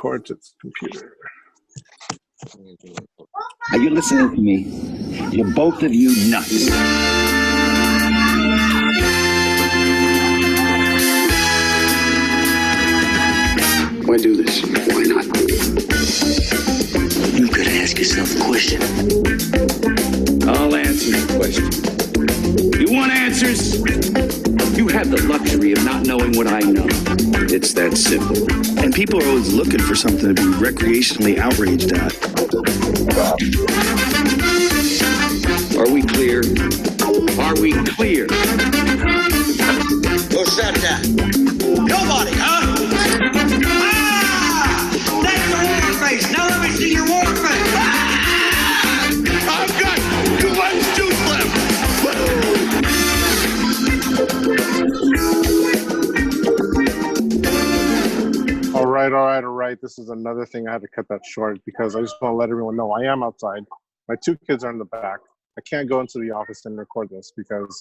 Records its computer. Are you listening to me? You're both of you nuts. Why do this? Why not? You've got to ask yourself a question. I'll answer the question. You want answers? You have the luxury of not knowing what I know. It's that simple. And people are always looking for something to be recreationally outraged at. Are we clear? Are we clear? Who said that? Nobody, huh? Ah! That's the war face! Now let me see your war face! Ah! I've got 2 months juice left! All right. This is another thing I had to cut that short because I just want to let everyone know I am outside. My 2 kids are in the back. I can't go into the office and record this because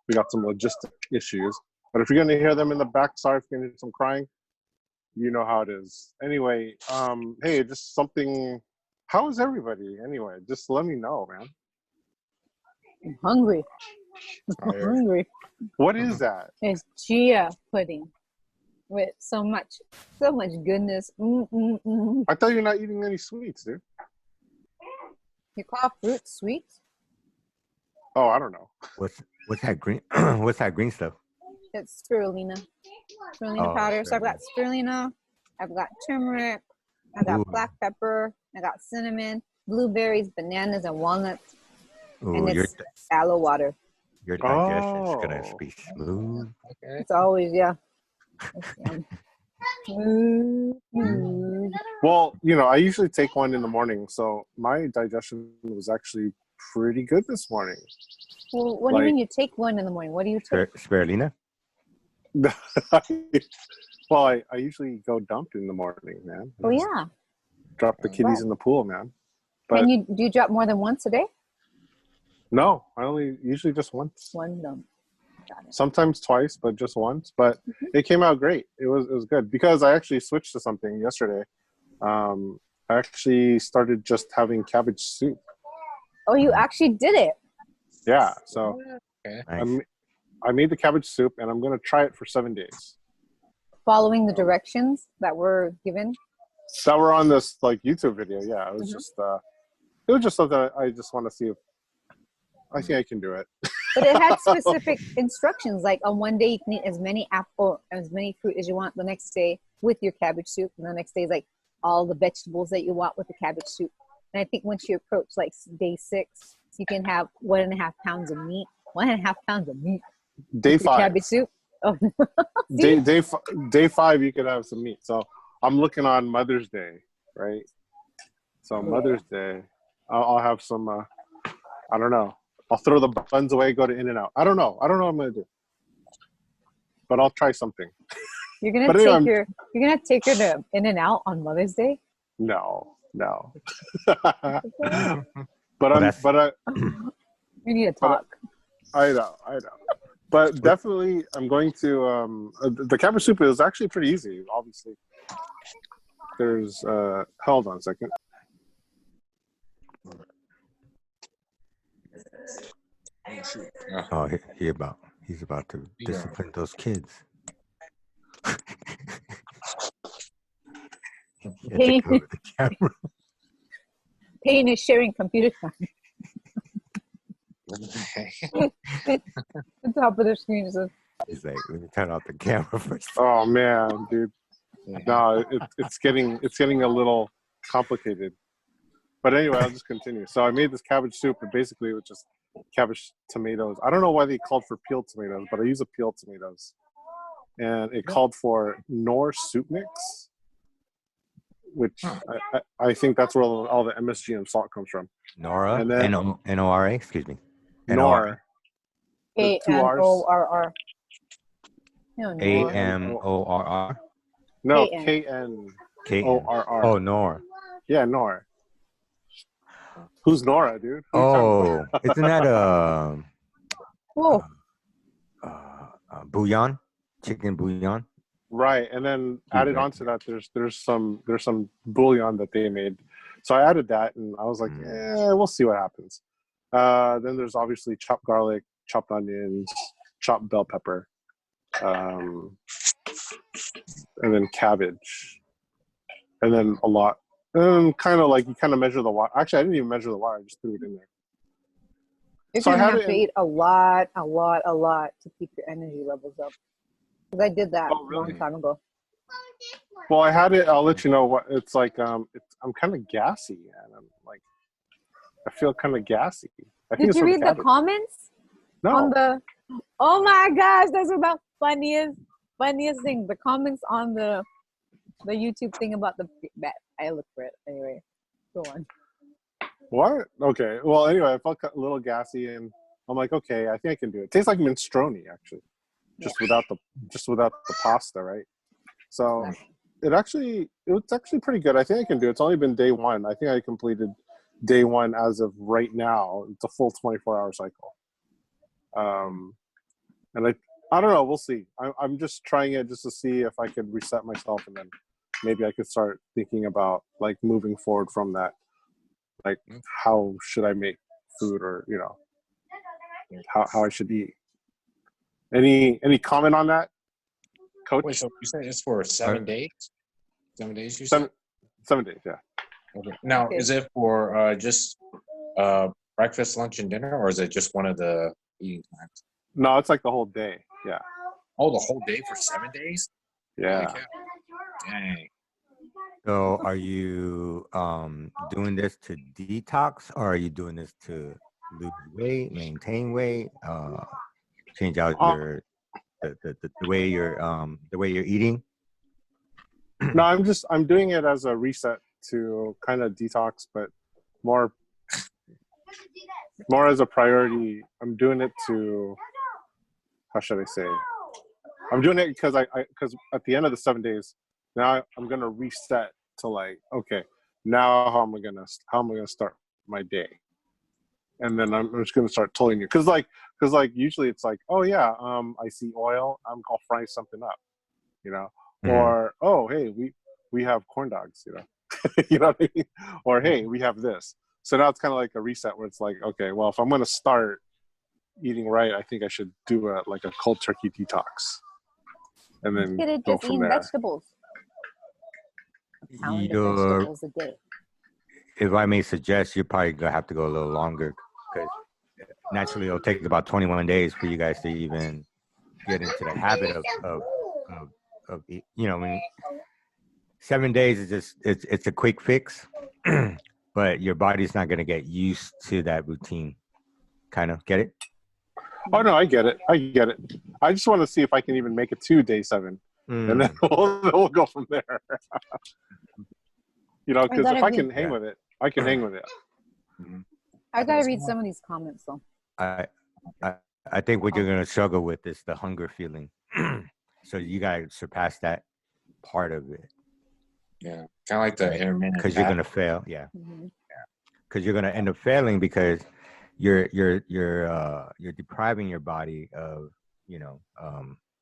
we got some logistic issues. But if you're going to hear them in the back, sorry if you're going to hear some crying. You know how it is. Anyway, hey, just something. How is everybody? Anyway, just let me know, man. I'm hungry. I'm hungry. What is that? It's chia pudding with so much goodness. I thought you're not eating any sweets, dude. You call fruit sweets? Oh, I don't know. What's that green? What's that green stuff? It's spirulina. Spirulina powder. So I've got spirulina. I've got turmeric. I got black pepper. I got cinnamon, blueberries, bananas, and walnuts. Ooh, and it's aloe water. Your digestion is gonna be smooth. Okay. It's always Well, you know, I usually take one in the morning, so my digestion was actually pretty good this morning. Well, what do you mean you take one in the morning? What do you take? Spirulina? Well, I usually go dump in the morning, man. Oh, yeah. Drop the kitties in the pool, man. But and do you drop more than once a day? No, I only usually just once. One dump. Got it. Sometimes twice, but just once. But it came out great. It was good because I actually switched to something yesterday. I actually started just having cabbage soup. Oh, you actually did it? Yeah. So okay. I made the cabbage soup, and I'm gonna try it for 7 days. Following the directions that were given. That were on this YouTube video. Yeah, it was just something I just want to see if I think I can do it. But it had specific instructions, like on one day you can eat as many fruit as you want. The next day with your cabbage soup, and the next day is like all the vegetables that you want with the cabbage soup. And I think once you approach like day 6, you can have 1.5 pounds of meat. 1.5 pounds of meat. Day 5 cabbage soup. Oh. day 5 you could have some meat. So I'm looking on Mother's Day, right? So Mother's Day, I'll have some. I don't know. I'll throw the buns away, go to In-N-Out. I don't know what I'm gonna do, but I'll try something. You're gonna take her to In-N-Out on Mother's Day? No. We need to talk. I know. But definitely, I'm going to. The cabbage soup is actually pretty easy. Obviously, there's. Hold on a second. Oh, he's about to discipline those kids. Payne is sharing computer time. The top of the screen is He's like, let me turn off the camera first. Oh man, dude. No, it's getting a little complicated. But anyway, I'll just continue. So I made this cabbage soup, and basically it was just cabbage, tomatoes. I don't know why they called for peeled tomatoes, but I use a peeled tomatoes. And it called for Knorr soup mix, which I think that's where all the MSG and salt comes from. Nora, and then N-O-R-A, excuse me. Knorr. K-N-O-R-R. A-M-O-R-R? No, K-N-O-R-R. Oh, Nor. Yeah, Nora. Who's Nora, dude? Oh, isn't that whoa. bouillon? Chicken bouillon? Right, and then added onto that, there's some bouillon that they made, so I added that, and I was like, we'll see what happens. Then there's obviously chopped garlic, chopped onions, chopped bell pepper, and then cabbage, and then a lot. And kind of measure the water. Actually, I didn't even measure the water. I just threw it in there. You're So I gonna had have it to in- eat a lot to keep your energy levels up. Because I did that Oh, a really? long time ago. Well, I had it. I'll let you know what it's like. I'm kind of gassy, and I'm like, I feel kind of gassy. I think Did it's you from read the cabbage. comments No. on the? Oh my gosh, that's the funniest thing. The comments on the YouTube thing about the bat. I look for it anyway. Go on. What? Okay. Well, anyway, I felt a little gassy, and I'm like, okay, I think I can do it. It tastes like minestrone, actually, just without the pasta, right? So it's actually pretty good. I think I can do it. It's only been day one. I think I completed day one as of right now. It's a full 24-hour cycle. And I don't know. We'll see. I'm just trying it just to see if I could reset myself, and then maybe I could start thinking about like moving forward from that. Like, how should I make food, or how I should eat? Any comment on that, Coach? Wait, so you said it's for 7 days? 7 days, you said? 7 days, yeah. Okay. Now, is it for just breakfast, lunch, and dinner, or is it just one of the eating times? No, it's like the whole day. Yeah. Oh, the whole day for 7 days? Yeah. Holy cow. Dang. So are you doing this to detox, or are you doing this to lose weight, maintain weight, change out your the way you're eating? No, I'm doing it as a reset to kind of detox, but more as a priority. I'm doing it to, how should I say? I'm doing it because because at the end of the 7 days, now I'm gonna reset to like, okay, now how am I gonna start my day? And then I'm just gonna start telling you, because usually it's like, oh yeah, I see oil, I'll fry something up, or oh hey, we have corn dogs, you know what I mean? Or hey, we have this. So now it's kind of like a reset where it's like, okay, well, if I'm gonna start eating right, I think I should do a cold turkey detox, and then go just from eating there. vegetables. A pound of vegetables a day. If I may suggest, you're probably gonna have to go a little longer, because naturally it'll take about 21 days for you guys to even get into the habit of I mean, 7 days is just it's a quick fix, but your body's not gonna get used to that routine. Kind of get it? Oh no, I get it. I just want to see if I can even make it to day 7, and then we'll go from there. Because if I can hang with it, I can hang with it. I gotta read some of these comments though. I think what you're gonna struggle with is the hunger feeling. So you gotta surpass that part of it. Yeah, kind of like the intermittent. Because you're gonna fail. Yeah. Because you're gonna end up failing because you're depriving your body of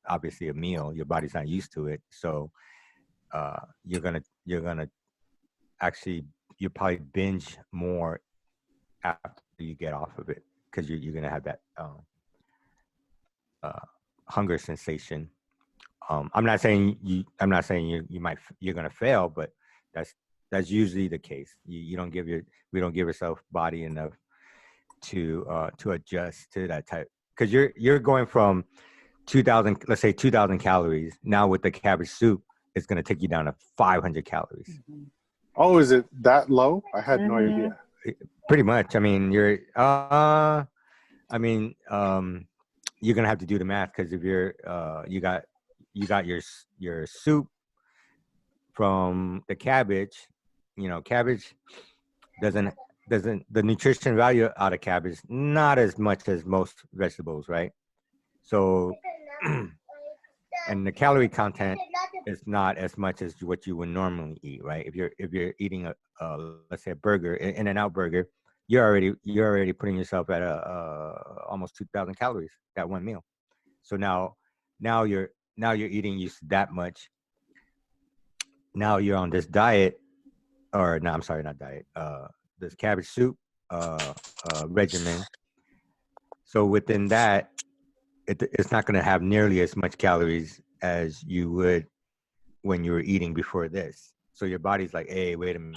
obviously a meal. Your body's not used to it, so you're gonna actually you probably binge more after you get off of it, because you're gonna have that hunger sensation. I'm not saying you're gonna fail, but that's usually the case. We don't give yourself body enough to adjust to that type, because you're going from 2,000, let's say 2,000 calories. Now with the cabbage soup, it's gonna take you down to 500 calories. Oh, is it that low? I had no idea. Pretty much. I mean, you're gonna have to do the math, because if you're you got your soup from the cabbage. Cabbage doesn't the nutrition value out of cabbage not as much as most vegetables, right? So and the calorie content is not as much as what you would normally eat, right? If you're eating a let's say a burger, In-N-Out burger, you're already putting yourself at almost 2,000 calories that one meal. So now now you're eating used that much. Now you're on this diet, or no, I'm sorry, not diet. This cabbage soup regimen. So within that, it's not going to have nearly as much calories as you would when you were eating before this. So your body's like, hey, wait a minute,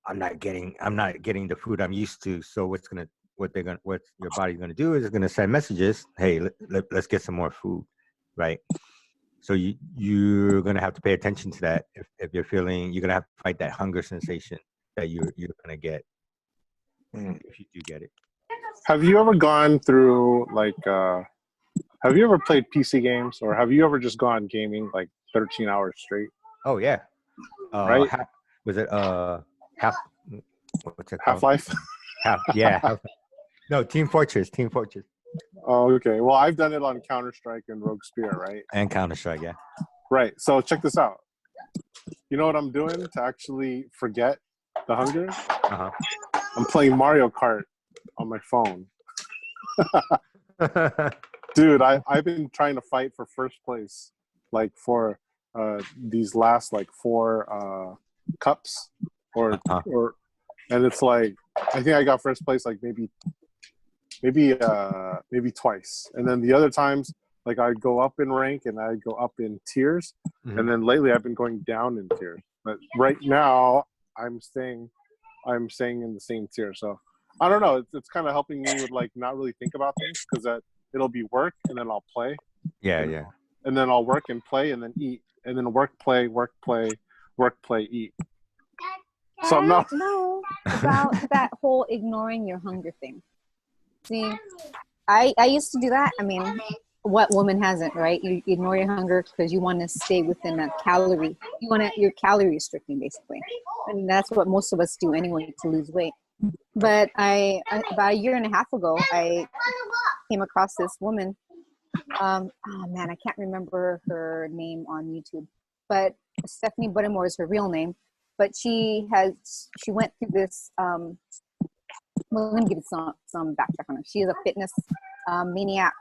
I'm not getting the food I'm used to. So what your body's gonna do is it's gonna send messages. Hey, let's get some more food, right? So you're gonna have to pay attention to that. If you're feeling, you're gonna have to fight that hunger sensation that you're gonna get if you do get it. Have you ever gone through like? Have you ever played PC games, or have you ever just gone gaming like 13 hours straight? Oh yeah, right? Was it half? What's it called? Half-Life? Yeah. No, Team Fortress. Oh, okay. Well, I've done it on Counter-Strike and Rogue Spear, right? And Counter-Strike, yeah. Right. So check this out. You know what I'm doing to actually forget the hunger? Uh-huh. I'm playing Mario Kart on my phone. Dude, I've been trying to fight for first place, like for these last like 4 cups, and it's like I think I got first place like maybe twice, and then the other times like I'd go up in rank and I'd go up in tiers, and then lately I've been going down in tiers. But right now I'm staying in the same tier, so I don't know. It's kind of helping me with like not really think about things because that. It'll be work, and then I'll play. Yeah. And then I'll work and play, and then eat, and then work, play, eat. So I'm not. I don't know about that whole ignoring your hunger thing. See, I used to do that. I mean, what woman hasn't, right? You ignore your hunger because you want to stay within a calorie. You're calorie restricting basically, and that's what most of us do anyway to lose weight. But about a year and a half ago, I came across this woman. Oh man, I can't remember her name on YouTube, but Stephanie Buttermore is her real name. But she went through this. Well, let me give you some backtrack on her. She is a fitness maniac.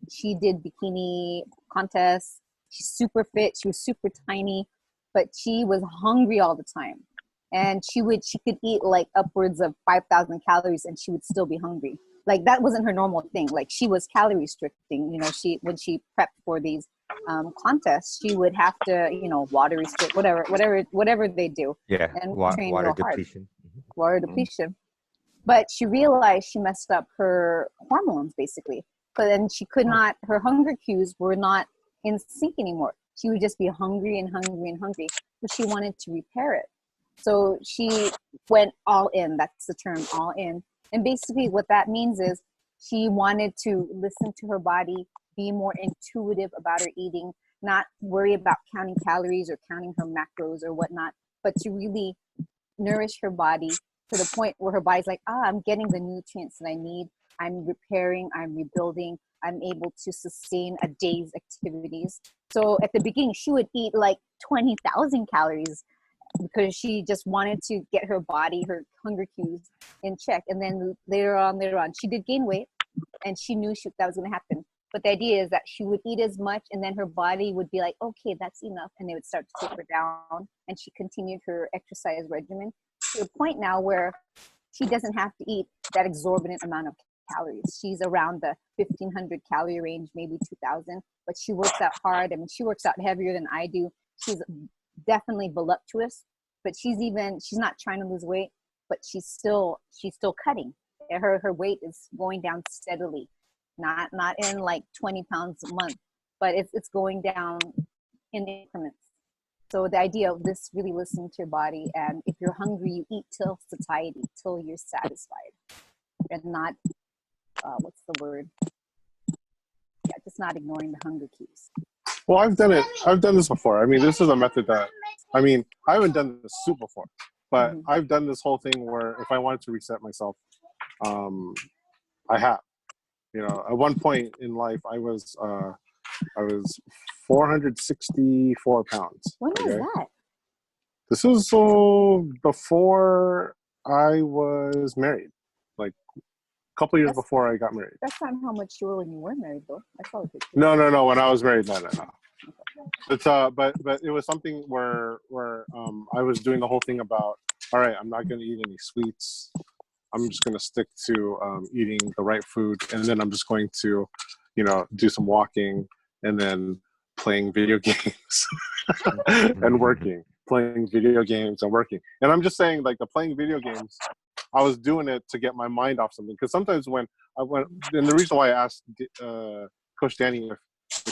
She did bikini contests. She's super fit. She was super tiny, but she was hungry all the time. And she could eat like upwards of 5,000 calories and she would still be hungry. Like that wasn't her normal thing. Like she was calorie restricting, when she prepped for these contests, she would have to, water restrict, whatever they do. Yeah. And water depletion. Water depletion. But she realized she messed up her hormones basically. But then she could not, her hunger cues were not in sync anymore. She would just be hungry and hungry and hungry. But she wanted to repair it. So she went all in. That's the term, all in. And basically what that means is she wanted to listen to her body, be more intuitive about her eating, not worry about counting calories or counting her macros or whatnot, but to really nourish her body to the point where her body's like, I'm getting the nutrients that I need. I'm repairing, I'm rebuilding, I'm able to sustain a day's activities. So at the beginning, she would eat like 20,000 calories because she just wanted to get her body, her hunger cues in check. And then later on, she did gain weight and she knew that was going to happen. But the idea is that she would eat as much and then her body would be like, okay, that's enough. And they would start to taper down. And she continued her exercise regimen to a point now where she doesn't have to eat that exorbitant amount of calories. She's around the 1,500 calorie range, maybe 2,000, but she works out hard. I mean, she works out heavier than I do. She's definitely voluptuous, but she's not trying to lose weight, but she's still cutting. Her weight is going down steadily, not in like 20 pounds a month, but it's going down in increments. So the idea of this, really listening to your body, and if you're hungry, you eat till satiety, till you're satisfied, and not what's the word? Yeah, just not ignoring the hunger cues. Well, I've done it. I've done this before. I mean, this is a method that, I haven't done this soup before, but I've done this whole thing where if I wanted to reset myself, I have. At one point in life, I was 464 pounds. When was that? This was before I was married, like a couple years before I got married. That's not how much you were when you were married, though. I saw the picture. No. When I was married, no. It's but it was something where I was doing the whole thing about, all right, I'm not going to eat any sweets. I'm just going to stick to eating the right food, and then I'm just going to, do some walking, and then playing video games and working, playing video games and working. And I'm just saying, like, the playing video games, I was doing it to get my mind off something. Because sometimes when I went, and the reason why I asked Coach Danny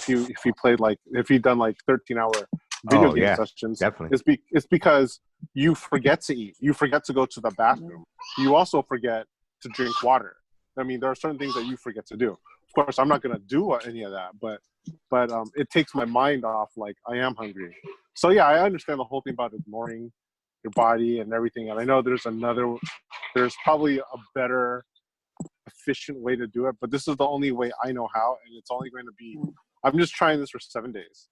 if he played, like, if he'd done like 13-hour video game sessions, definitely, it's because you forget to eat, you forget to go to the bathroom, you also forget to drink water. I mean, there are certain things that you forget to do. Of course, I'm not going to do any of that, but it takes my mind off, like, I am hungry. So yeah, I understand the whole thing about ignoring your body and everything. And I know there's probably a better, efficient way to do it, but this is the only way I know how, and it's only going to be, I'm just trying this for 7 days.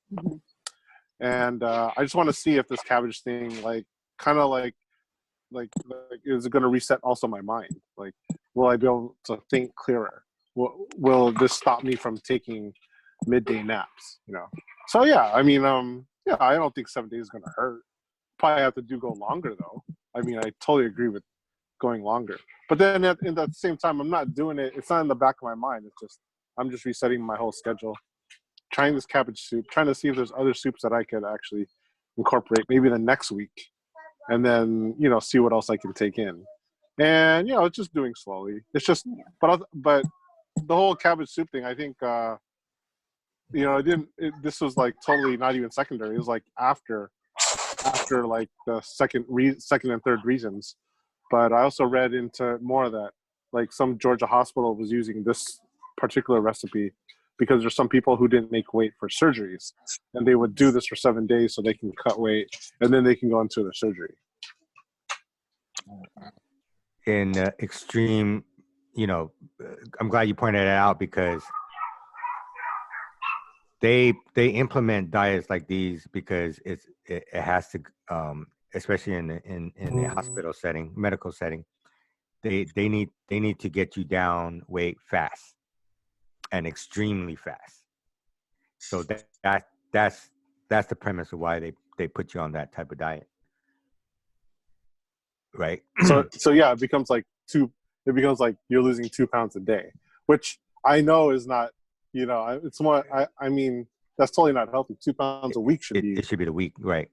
And I just want to see if this cabbage thing, like, kind of like is it going to reset also my mind? Like, will I be able to think clearer? Will this stop me from taking midday naps? So yeah, I mean, I don't think 7 days is going to hurt. Probably have to go longer though. I mean, I totally agree with going longer. But then at the same time, I'm not doing it. It's not in the back of my mind. It's just, I'm just resetting my whole schedule. Trying this cabbage soup, trying to see if there's other soups that I could actually incorporate maybe the next week, and then see what else I can take in. And it's just doing slowly. It's just, but the whole cabbage soup thing, I think this was like totally not even secondary. It was like after like the second and third reasons. But I also read into more of that, like some Georgia hospital was using this particular recipe because there's some people who didn't make weight for surgeries, and they would do this for 7 days so they can cut weight, and then they can go into the surgery. In extreme, I'm glad you pointed it out, because they implement diets like these because it has to, especially in the hospital setting, medical setting, they need to get you down weight fast. And extremely fast. So that's the premise of why they put you on that type of diet, right? So yeah, it becomes like you're losing 2 pounds a day, which I know is not, it's more. I mean, that's totally not healthy. 2 pounds a week should be. It should be the week, right?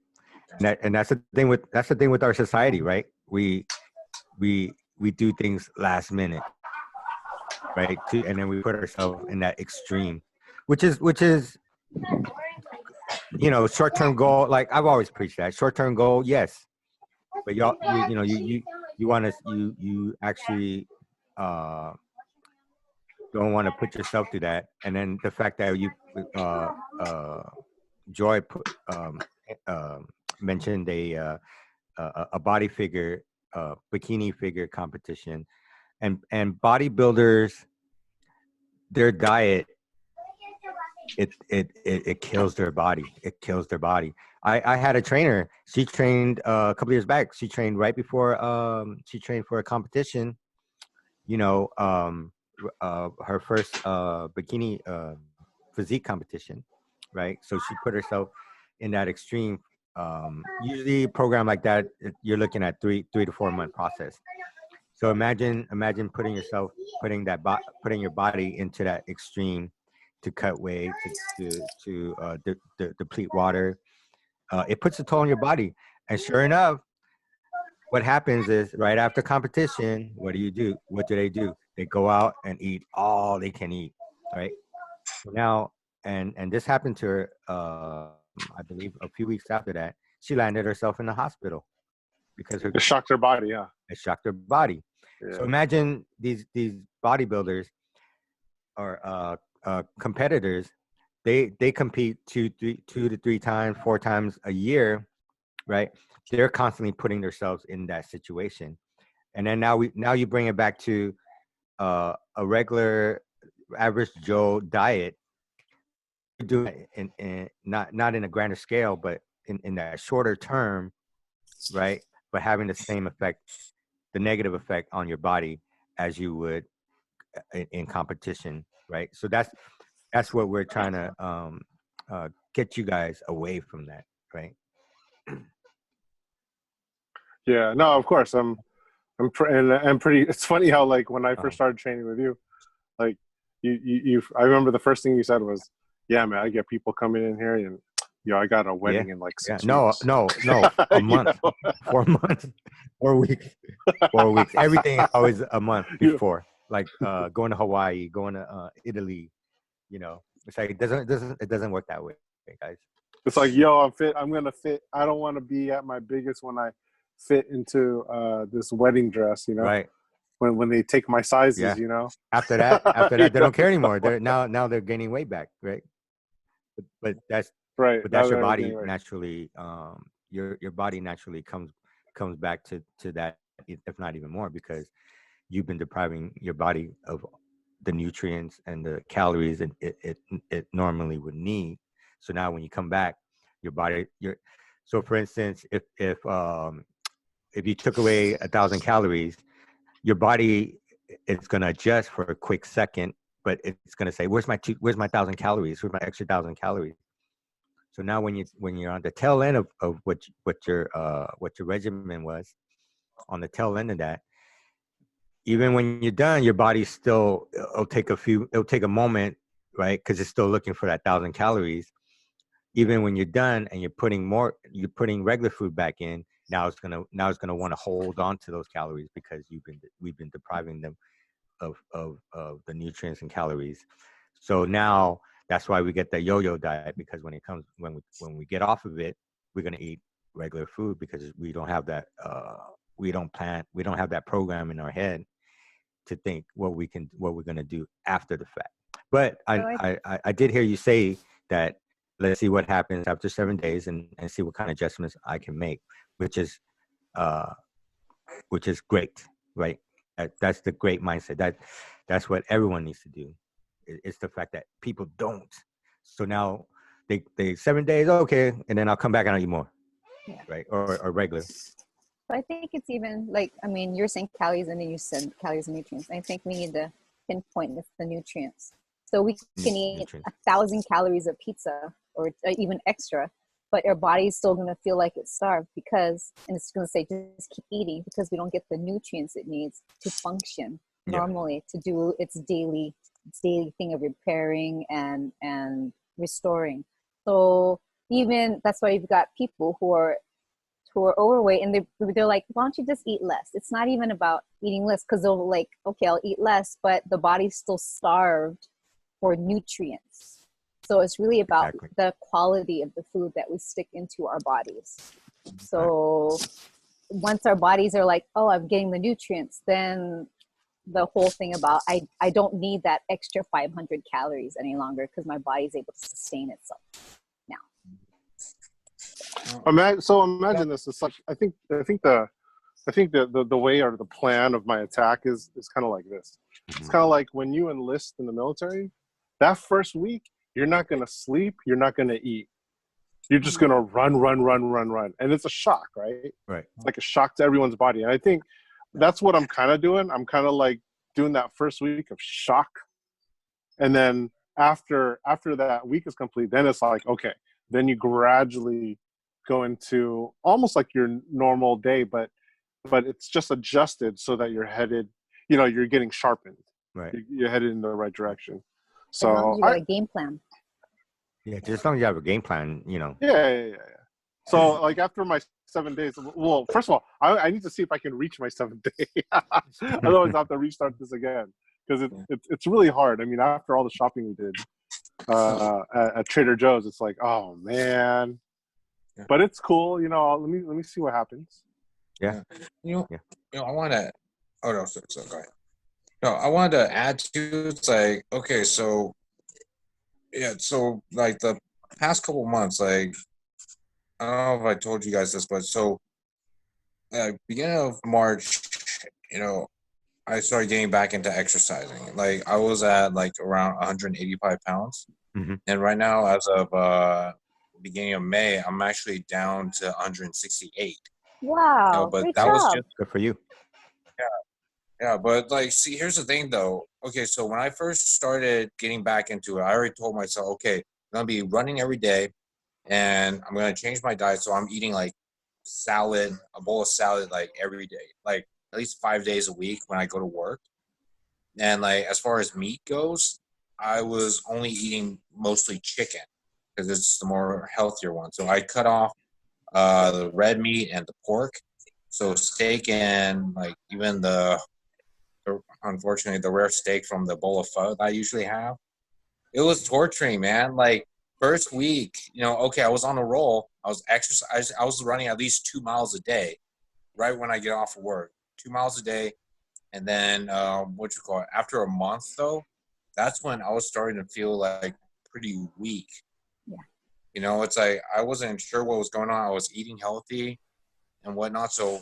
And that's the thing with our society, right? We do things last minute. Right, and then we put ourselves in that extreme, which is short-term goal. Like I've always preached that short-term goal, yes, but you want to you actually don't want to put yourself through that. And then the fact that you Joy mentioned a body figure, bikini figure competition. And bodybuilders, their diet, it kills their body. It kills their body. I had a trainer. She trained a couple years back. She trained right before she trained for a competition. Her first bikini physique competition, right? So she put herself in that extreme. Usually, a program like that, you're looking at 3 to 4 month process. So imagine putting your body into that extreme to cut weight, to deplete water. It puts a toll on your body. And sure enough, what happens is right after competition, what do? What do? They go out and eat all they can eat, right? Now, and this happened to her, I believe a few weeks after that, she landed herself in the hospital. Because it shocked her body, yeah. It shocked her body. Yeah. So imagine these bodybuilders or competitors. They compete 2 to 3 times, 4 times a year, right? They're constantly putting themselves in that situation, and then now you bring it back to a regular average Joe diet. Do it in not in a grander scale, but in that shorter term, right? But having the same effect, the negative effect on your body as you would in competition, right? So that's what we're trying to get you guys away from that, right? Yeah, no, of course. I'm pretty. It's funny how like when I first started training with you, like you I remember the first thing you said was, "Yeah, man, I get people coming in here and I got a wedding in like 6 weeks." No, a month, 4 months, 4 weeks, 4 weeks. Everything always a month before, like going to Hawaii, going to Italy. It's like it doesn't work that way, guys. It's like, yo, I'm fit. I'm gonna fit. I don't want to be at my biggest when I fit into this wedding dress. Right. When they take my sizes, After that, they don't care anymore. They're now they're gaining weight back, right? But that's right. But that's your body naturally. Your body naturally comes back to that, if not even more, because you've been depriving your body of the nutrients and the calories it normally would need. So now when you come back, your body, so for instance, if you took away 1,000 calories, your body, it's going to adjust for a quick second, but it's going to say, where's my 1,000 calories? Where's my extra 1,000 calories? So now when you're on the tail end of what your regimen was, on the tail end of that, even when you're done, your body still, it'll take a moment, right? Because it's still looking for that 1,000 calories. Even when you're done and you're putting regular food back in, now it's gonna want to hold on to those calories because we've been depriving them of the nutrients and calories. So now that's why we get the yo-yo diet, because when we get off of it, we're gonna eat regular food because we don't have that we don't have that program in our head to think what we're gonna do after the fact. But I did hear you say that let's see what happens after 7 days and see what kind of adjustments I can make, which is great, right? That's the great mindset. That's what everyone needs to do. It's the fact that people don't. So now they 7 days, okay, and then I'll come back and I'll eat more, right? Or regular. So I think it's even like, you're saying calories and then you said calories and nutrients. I think we need to pinpoint the nutrients. So we can eat 1,000 calories of pizza or even extra, but our body's still going to feel like it's starved and it's going to say, just keep eating, because we don't get the nutrients it needs to function normally, to do its daily thing of repairing and restoring. So even that's why you've got people who are overweight and they're like, why don't you just eat less? It's not even about eating less, because they'll like, okay, I'll eat less, but the body's still starved for nutrients. So it's really about the quality of the food that we stick into our bodies. So once our bodies are like, oh, I'm getting the nutrients, then the whole thing about I don't need that extra 500 calories any longer because my body's able to sustain itself now. So imagine this. It's like I think the way or the plan of my attack is kind of like this. It's kind of like when you enlist in the military. That first week, you're not gonna sleep. You're not gonna eat. You're just gonna run, and it's a shock, right? Right. It's like a shock to everyone's body, and I think that's what I'm kind of doing. I'm kind of like doing that first week of shock, and then after that week is complete, then it's like, okay, then you gradually go into almost like your normal day, but it's just adjusted so that you're headed, you're getting sharpened. Right. You're headed in the right direction. So as long as you got a game plan. Yeah, just as long as you have a game plan, Yeah. So like after my 7 days, well, first of all, I need to see if I can reach my 7th day. Otherwise, I have to restart this again because it's really hard. After all the shopping we did at Trader Joe's, it's like, oh man. Yeah. But it's cool, let me see what happens. Yeah. I want to. Oh no, so go ahead. No, I wanted to add to. It's like, okay, so like the past couple months, like I don't know if I told you guys this, but so beginning of March, I started getting back into exercising. Like I was at like around 185 pounds, and right now, as of beginning of May, I'm actually down to 168. Wow! But great that job. was just good for you. Yeah, but like, see, here's the thing though. Okay, so when I first started getting back into it, I already told myself, okay, I'm gonna be running every day, and I'm gonna change my diet. So I'm eating like salad, a bowl of salad, like every day, like at least 5 days a week when I go to work. And like as far as meat goes, I was only eating mostly chicken because it's the more healthier one. So I cut off the red meat and the pork. So steak and like even unfortunately the rare steak from the bowl of pho that I usually have. It was torturing, man. Like first week, okay, I was on a roll. I was exercise. I was running at least 2 miles a day, right when I get off of work. 2 miles a day, and then after a month though, that's when I was starting to feel like pretty weak. Yeah. It's like I wasn't sure what was going on. I was eating healthy and whatnot, so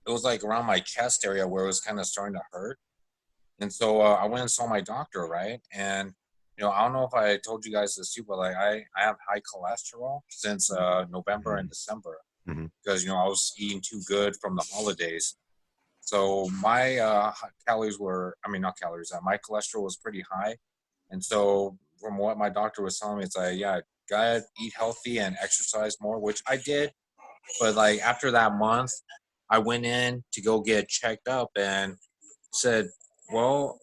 it was like around my chest area where it was kind of starting to hurt. And so I went and saw my doctor, right? And I don't know if I told you guys this too, but like I have high cholesterol since November and December because I was eating too good from the holidays. So my calories were, I mean, not calories, my cholesterol was pretty high. And so from what my doctor was telling me, it's like, yeah, gotta eat healthy and exercise more, which I did. But like after that month, I went in to go get checked up and said, well,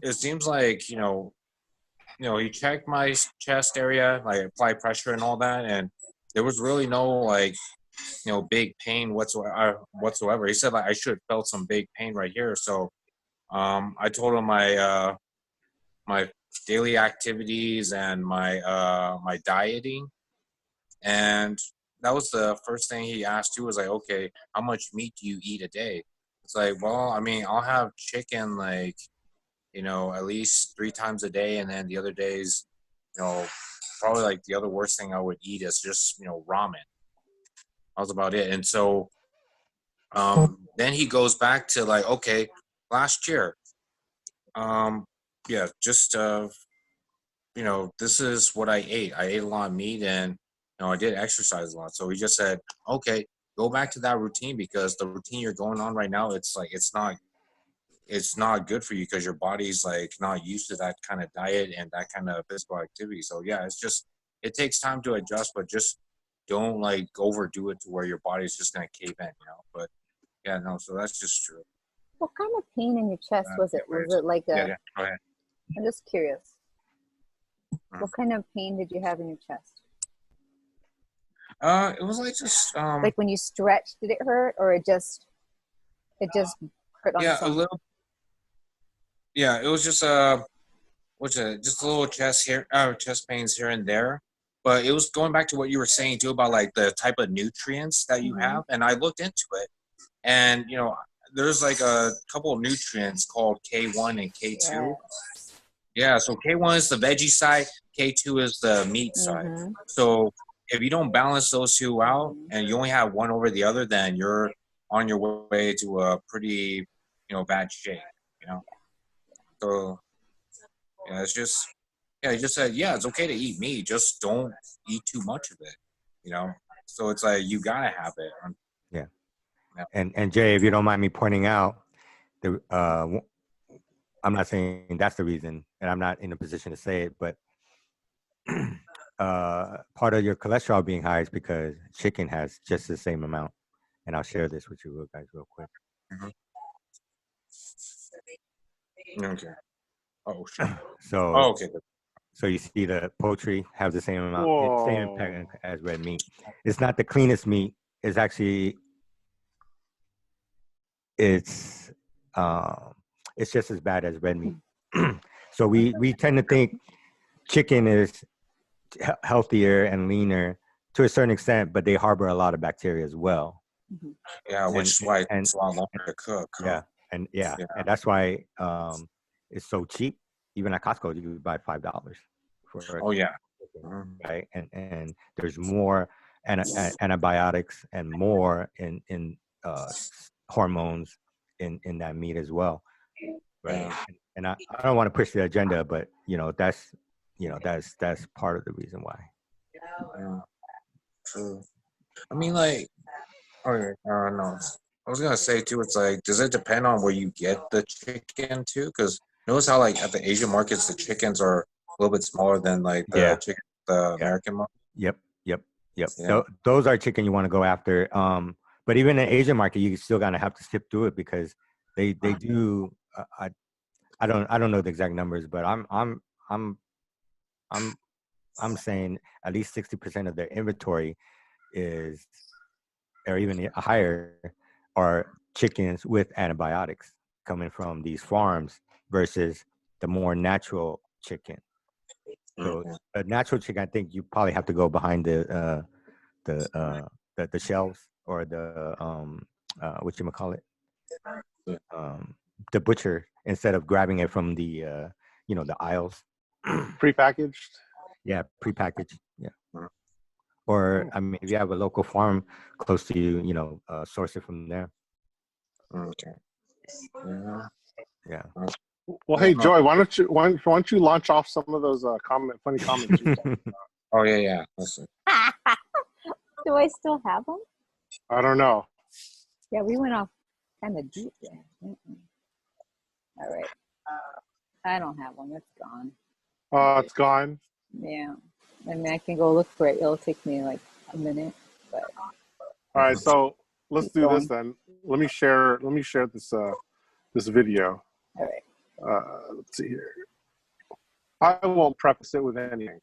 it seems like, he checked my chest area, like applied pressure and all that. And there was really no like, big pain whatsoever. He said like I should have felt some big pain right here. So I told him my daily activities and my dieting, and that was the first thing he asked too. Was like, okay, how much meat do you eat a day? It's like, well, I mean, I'll have chicken like at least 3 times a day, and then the other days, probably like the other worst thing I would eat is just ramen. That was about it. And so then he goes back to like, okay, last year, yeah, just this is what I ate. I ate a lot of meat, and I did exercise a lot. So he just said, okay, go back to that routine because the routine you're going on right now, it's like it's not good for you because your body's like not used to that kind of diet and that kind of physical activity. So yeah, it takes time to adjust, but just don't like overdo it to where your body's just gonna cave in, But yeah, no, so that's just true. What kind of pain in your chest was it? Was it like yeah, go ahead. I'm just curious. What kind of pain did you have in your chest? It was like just like when you stretched, did it hurt, or it just hurt on its own? A little. Yeah, it was just just a little chest pains here and there. But it was going back to what you were saying too about like the type of nutrients that you have, and I looked into it, and there's like a couple of nutrients called K1 and K2. Yeah, so K1 is the veggie side, K2 is the meat side. So if you don't balance those two out and you only have one over the other, then you're on your way to a pretty, bad shape, So, yeah, it's just, he just said, yeah, it's okay to eat meat, just don't eat too much of it, So it's like, you gotta have it. Yeah. And Jay, if you don't mind me pointing out, I'm not saying that's the reason, and I'm not in a position to say it, but part of your cholesterol being high is because chicken has just the same amount. And I'll share this with you guys real quick. Okay. Oh, sure. Okay. So you see the poultry have the same amount, same impact as red meat. It's not the cleanest meat. It's actually, it's just as bad as red meat. So we tend to think chicken is healthier and leaner to a certain extent, but they harbor a lot of bacteria as well. Yeah, which is why it's a lot longer to cook. Yeah, and that's why it's so cheap. Even at Costco, you can buy $5 for. Oh yeah. Right, and there's more antibiotics and more in hormones in that meat as well. Right, and I don't want to push the agenda, but that's part of the reason why. Yeah. True. I mean, like, okay, no. I was gonna say too. It's like, does it depend on where you get the chicken too? Because notice how like at the Asian markets, the chickens are a little bit smaller than like the chicken, the American market. Yep. Yeah. Those are chicken you want to go after. But even in the Asian market, you still gonna have to skip through it because they do. I don't know the exact numbers, but I'm saying at least 60% of their inventory is, or even higher, are chickens with antibiotics coming from these farms versus the more natural chicken. So a natural chicken, I think you probably have to go behind the shelves or the whatchamacallit, the butcher, instead of grabbing it from the the aisles. Prepackaged. Yeah, prepackaged. Yeah. Or I mean, if you have a local farm close to you, source it from there. Okay. Yeah. Well, hey Joy, why don't you launch off some of those funny comments? You talked about? Oh yeah. Listen. Do I still have them? I don't know. Yeah, we went off kind of deep there. All right. I don't have one. It's gone. It's gone. Yeah. I mean, I can go look for it. It'll take me like a minute. But all right, so let's do this then. Let me share this video. All right. Let's see here. I won't preface it with anything.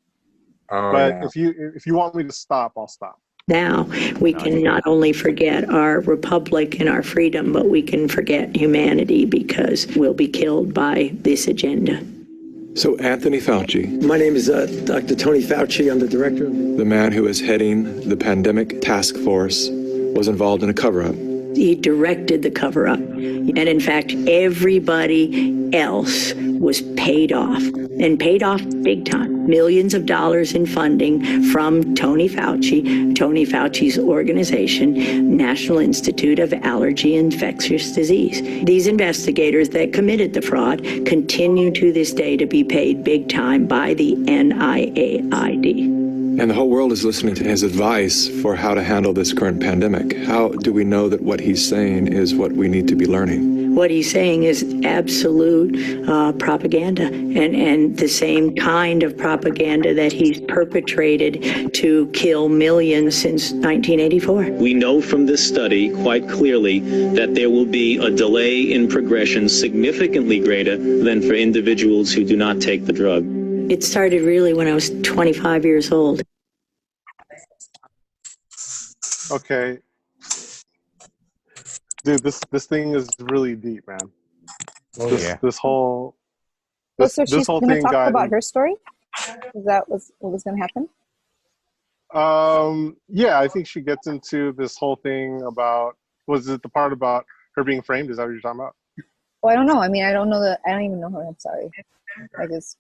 But if you want me to stop, I'll stop. Now, we can not only forget our republic and our freedom, but we can forget humanity because we'll be killed by this agenda. So, Anthony Fauci. My name is Dr. Tony Fauci. I'm the director. The man who is heading the pandemic task force was involved in a cover-up. He directed the cover-up. And in fact, everybody else was paid off, and paid off big time. Millions of dollars in funding from Tony Fauci's organization, National Institute of Allergy and Infectious Disease. These investigators that committed the fraud continue to this day to be paid big time by the NIAID. And the whole world is listening to his advice for how to handle this current pandemic. How do we know that what he's saying is what we need to be learning? What he's saying is absolute propaganda, and the same kind of propaganda that he's perpetrated to kill millions since 1984. We know from this study quite clearly that there will be a delay in progression significantly greater than for individuals who do not take the drug. It started really when I was 25 years old. Okay. Dude, this thing is really deep, man. This whole so she's whole gonna thing talk about her story? Is that what was gonna happen? Yeah, I think she gets into this whole thing about, was it the part about her being framed? Is that what you're talking about? Well, I don't know. I mean, I don't even know her. I'm sorry. I just.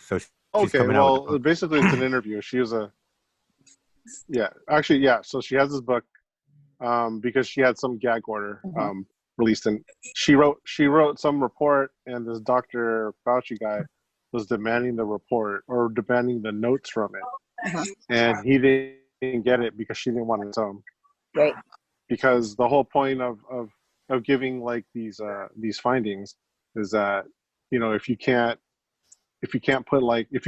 So she's okay, well, basically it's an interview. She was so she has this book because she had some gag order released, and she wrote some report, and this Dr. Fauci guy was demanding the report or demanding the notes from it, and he didn't get it because she didn't want to tell him. Right. Because the whole point of giving like these findings is that, if you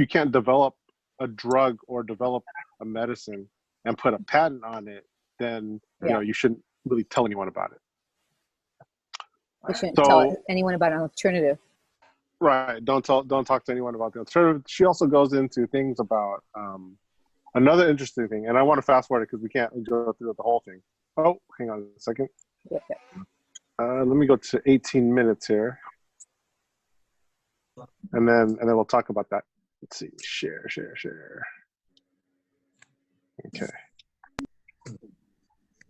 can't develop a drug or develop a medicine and put a patent on it, then you shouldn't really tell anyone about it. You shouldn't tell anyone about an alternative. Right. Don't talk to anyone about the alternative. She also goes into things about another interesting thing, and I want to fast forward it because we can't go through the whole thing. Oh, hang on a second. Okay. Let me go to 18 minutes here. And then we'll talk about that. Let's see. Share. Okay.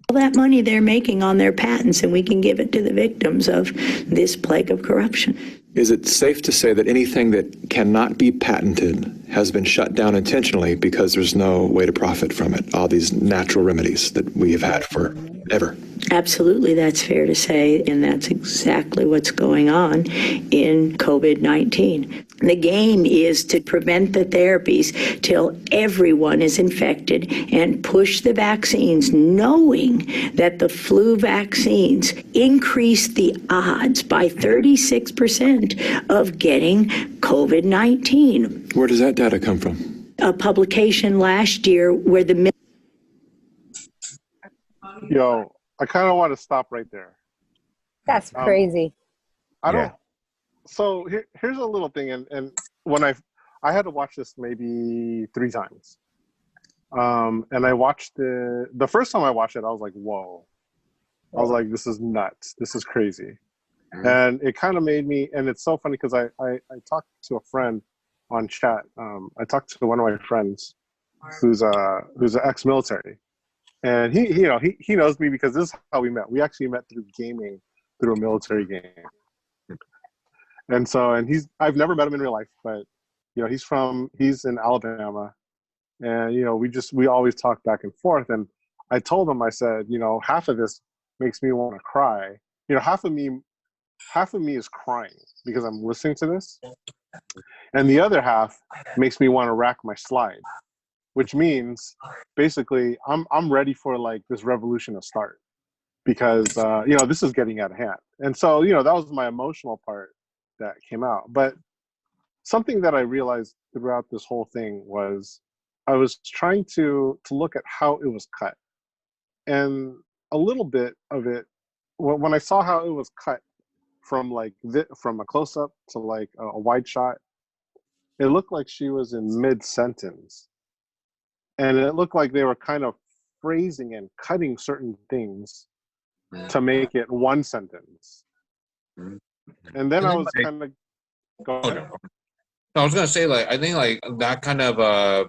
All that money they're making on their patents, and we can give it to the victims of this plague of corruption. Is it safe to say that anything that cannot be patented has been shut down intentionally because there's no way to profit from it? All these natural remedies that we have had forever. Absolutely, that's fair to say, and that's exactly what's going on in COVID-19. The game is to prevent the therapies till everyone is infected and push the vaccines, knowing that the flu vaccines increase the odds by 36% of getting COVID-19. Where does that data come from? A publication last year where the... Yo, I kind of want to stop right there. That's crazy. I don't. So here's a little thing, and when I had to watch this maybe 3 times, and I watched the first time I watched it, I was like, whoa, I was like, this is nuts, this is crazy, and it kind of made me, and it's so funny because I talked to a friend on chat. I talked to one of my friends who's an ex-military, and he knows me because this is how we met. We actually met through gaming, through a military game. And so, I've never met him in real life, but, he's in Alabama, and, we always talk back and forth. And I told him, I said, half of this makes me want to cry. Half of me is crying because I'm listening to this. And the other half makes me want to rack my slide, which means basically I'm ready for like this revolution to start because, this is getting out of hand. And so, that was my emotional part that came out. But something that I realized throughout this whole thing was I was trying to look at how it was cut. And a little bit of it, when I saw how it was cut from from a close-up to like a wide shot, it looked like she was in mid-sentence. And it looked like they were kind of phrasing and cutting certain things to make it one sentence. And then I was kind of going. I was gonna say, I think that kind of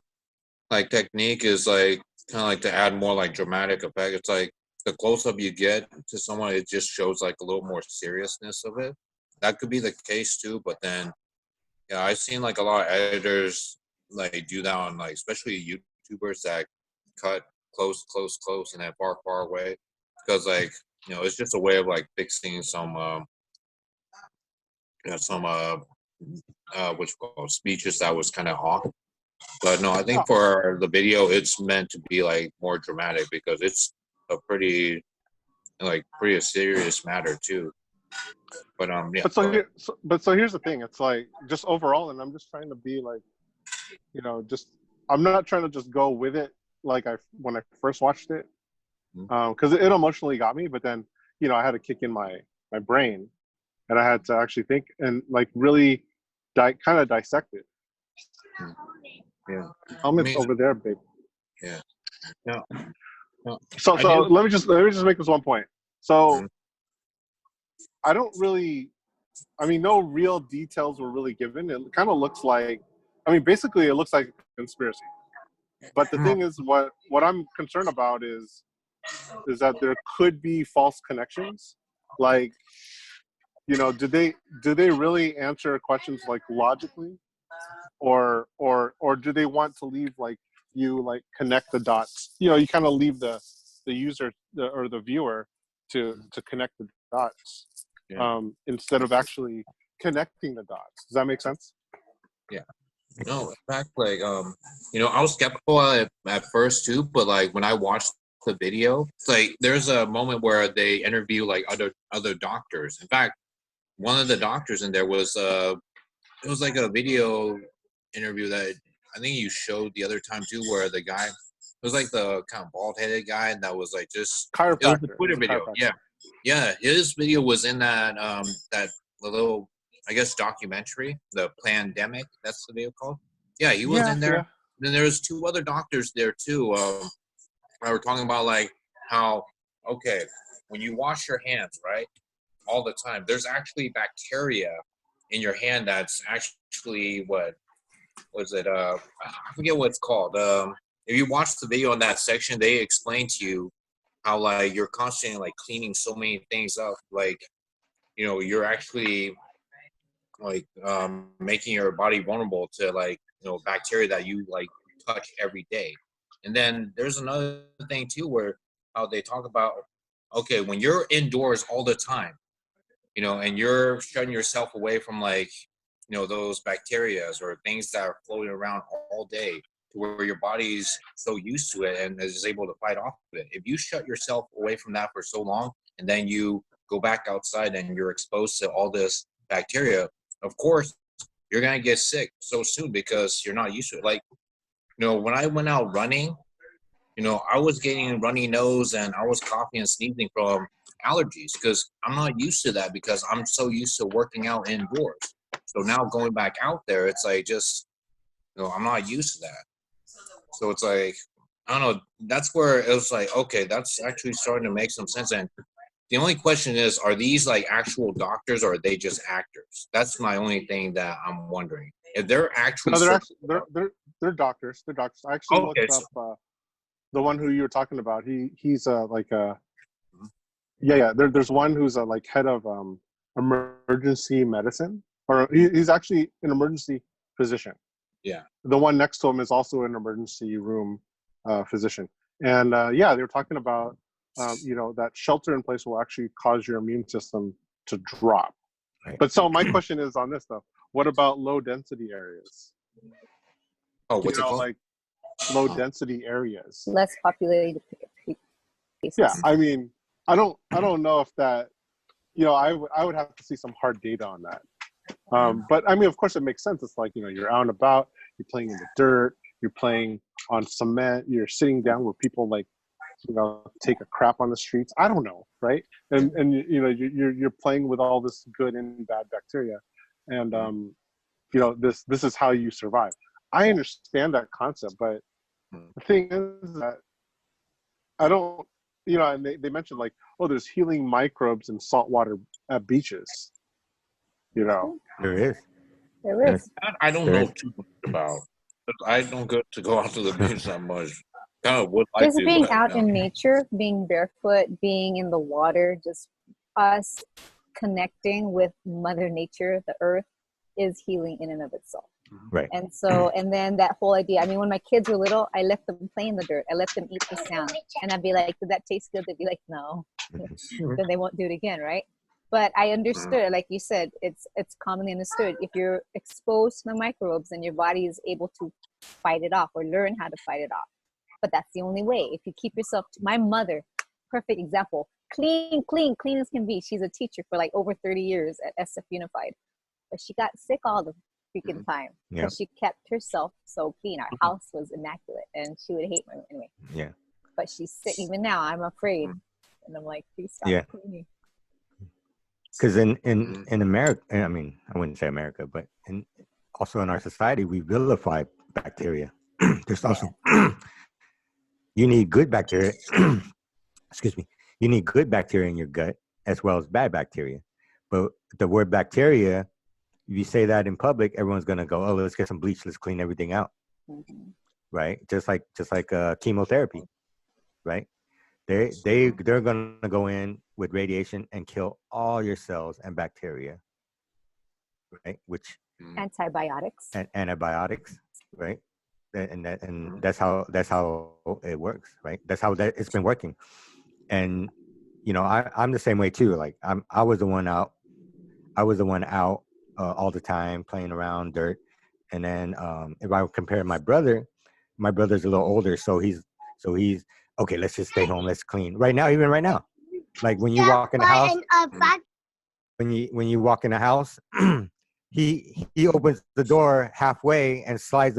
technique is kind of to add more dramatic effect. It's like the close up you get to someone, it just shows a little more seriousness of it. That could be the case too, but then I've seen a lot of editors do that on especially YouTubers that cut close and then far away because it's just a way of fixing some which speeches that was kind of off. But no, I think for the video it's meant to be more dramatic because it's a pretty a serious matter too. But so here's the thing, it's just overall, and I'm just trying to be I'm not trying to just go with it when I first watched it, because it emotionally got me, but then I had to kick in my brain. And I had to actually think and really kind of dissect it. Yeah. Helmet's over there, babe. Yeah. No. So let me just make this one point. So I don't really, no real details were really given. It kind of looks like, basically it looks like a conspiracy. But the thing is, what I'm concerned about is that there could be false connections. Do they really answer questions logically, or do they want to leave you connect the dots? You kind of leave the user or the viewer to connect the dots, instead of actually connecting the dots. Does that make sense? Yeah. No, in fact, I was skeptical at first too, but when I watched the video, there's a moment where they interview other doctors. In fact, one of the doctors in there was it was a video interview that I think you showed the other time too, where the guy, it was the kind of bald-headed guy that was just chiropractor. It was the Twitter video. Yeah, his video was in that that little, I guess, documentary, the Plandemic. That's the video called. Yeah, he was in there. Yeah. Then there was 2 other doctors there too. I were talking about how when you wash your hands, right, all the time, there's actually bacteria in your hand that's actually I forget what it's called. If you watch the video in that section, they explain to you how you're constantly cleaning so many things up, you're actually making your body vulnerable to bacteria that you touch every day. And then there's another thing too where how they talk about when you're indoors all the time, and you're shutting yourself away from those bacteria or things that are floating around all day, to where your body's so used to it and is able to fight off of it. If you shut yourself away from that for so long, and then you go back outside and you're exposed to all this bacteria, of course you're gonna get sick so soon because you're not used to it. Like, when I went out running, I was getting runny nose and I was coughing and sneezing from allergies because I'm not used to that, because I'm so used to working out indoors. So now going back out there, it's like just, I'm not used to that. So it's like, I don't know, that's where it was like, okay, that's actually starting to make some sense. And the only question is, are these like actual doctors or are they just actors? That's my only thing that I'm wondering. If they're actually, no, they're doctors. They're doctors. I actually looked up the one who you were talking about. He's like a There's one who's a like head of emergency medicine, or he's actually an emergency physician. Yeah. The one next to him is also an emergency room physician, and they were talking about that shelter in place will actually cause your immune system to drop. Right. But so my question is on this though: what about low density areas? Oh, what's it called? Like low density areas, less populated places. Yeah, I mean, I don't know if that, I would have to see some hard data on that. But I mean, of course, it makes sense. It's like, you're out and about, you're playing in the dirt, you're playing on cement, you're sitting down where people like, take a crap on the streets. I don't know, right? And you're playing with all this good and bad bacteria, and this is how you survive. I understand that concept, but the thing is that I don't, and they mentioned like, oh, there's healing microbes in salt water at beaches. There is. There is. I don't know too much about. I don't get to go out to the beach that much. Kind of would like just to, being but, out in nature, being barefoot, being in the water, just us connecting with Mother Nature, the earth, is healing in and of itself. Right. And so, and then that whole idea, I mean, when my kids were little, I let them play in the dirt. I let them eat the sand. And I'd be like, did that taste good? They'd be like, no. Then they won't do it again, right? But I understood, like you said, it's commonly understood. If you're exposed to the microbes, then your body is able to fight it off or learn how to fight it off. But that's the only way. If you keep yourself, my mother, perfect example, clean as can be. She's a teacher for like over 30 years at SF Unified. But she got sick all the freaking time because she kept herself so clean. Our house was immaculate, and she would hate me anyway. Yeah. But she's sick. Even now, I'm afraid. And I'm like, please stop cleaning. Because in America, I mean, I wouldn't say America, but also in our society, we vilify bacteria. There's also, you need good bacteria, excuse me, you need good bacteria in your gut as well as bad bacteria. But the word bacteria, if you say that in public, everyone's going to go, oh, let's get some bleach, let's clean everything out. Right? Just like chemotherapy, right? They're going to go in with radiation and kill all your cells and bacteria, right? Which antibiotics and antibiotics, right? And that's how it works, right? That's how it's been working. And I'm the same way too. Like I was the one out all the time playing around dirt. And then if I compare my brother's a little older, so he's okay, let's just stay home, let's clean. Even right now. Like when you walk in the house, when you walk in the house, he opens the door halfway and slides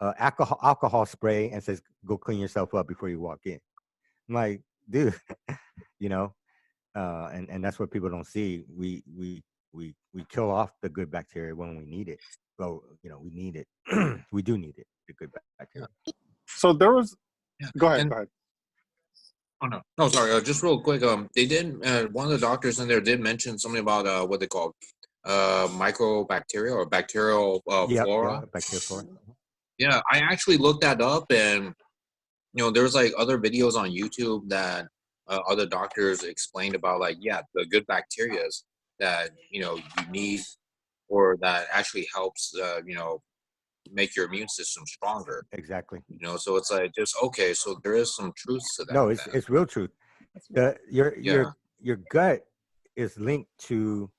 alcohol spray and says, "Go clean yourself up before you walk in." I'm like, dude, and that's what people don't see. We kill off the good bacteria when we need it. So we need it. We do need it, the good bacteria. So there was. Go ahead. Oh no, sorry. Just real quick. They did. One of the doctors in there did mention something about what they call microbacteria or bacterial flora. Bacterial flora. Yeah, I actually looked that up, and there's like other videos on YouTube that other doctors explained about the good bacteria that you need, or that actually helps make your immune system stronger. Exactly. So it's like just okay. So there is some truth to that. No, it's real truth. Your gut is linked to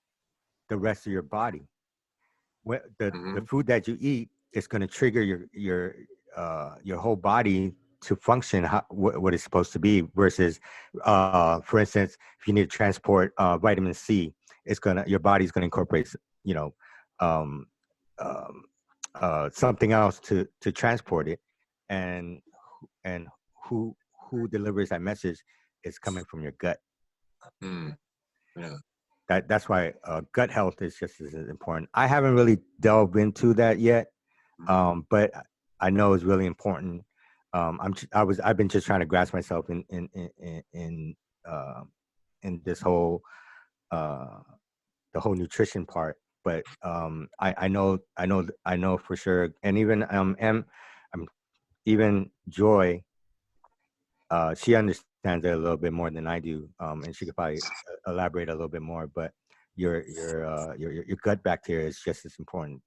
the rest of your body. The food that you eat is going to trigger your whole body to function what it's supposed to be. Versus, for instance, if you need to transport vitamin C, your body's going to incorporate, something else to transport it, and who delivers that message is coming from your gut. Yeah. That's why gut health is just as important. I haven't really delved into that yet, but I know it's really important. I've been just trying to grasp myself in this whole the whole nutrition part. But I know for sure, and even Joy, she understands it a little bit more than I do, and she could probably elaborate a little bit more. But your gut bacteria is just as important.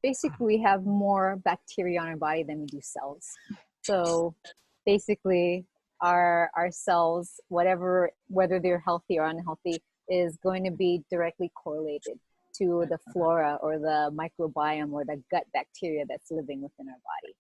Basically, we have more bacteria on our body than we do cells. So basically, our cells, whether they're healthy or unhealthy, is going to be directly correlated to the flora or the microbiome or the gut bacteria that's living within our body.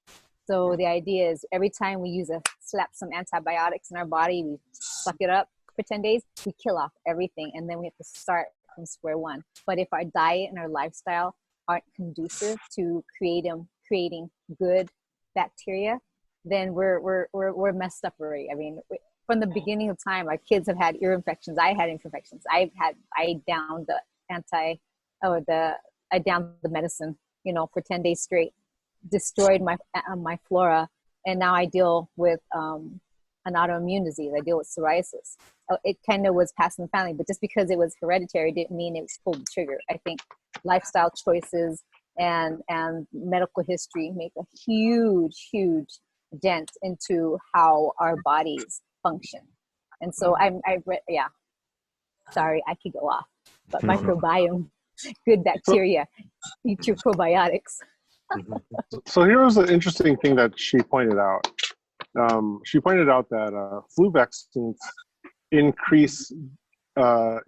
So the idea is every time we slap some antibiotics in our body, we suck it up for 10 days, we kill off everything, and then we have to start from square one. But if our diet and our lifestyle aren't conducive to creating good bacteria, then we're messed up already. I mean, from the beginning of time, our kids have had ear infections. I had infections. I downed the medicine, for 10 days straight, destroyed my flora, and now I deal with an autoimmune disease. I deal with psoriasis. It kind of was passed in the family, but just because it was hereditary didn't mean it was pulled the trigger. I think lifestyle choices and medical history make a huge dent into how our bodies function. And so sorry, I could go off, but microbiome, good bacteria, eat your probiotics. So here was an interesting thing that she pointed out. She pointed out that flu vaccines increase your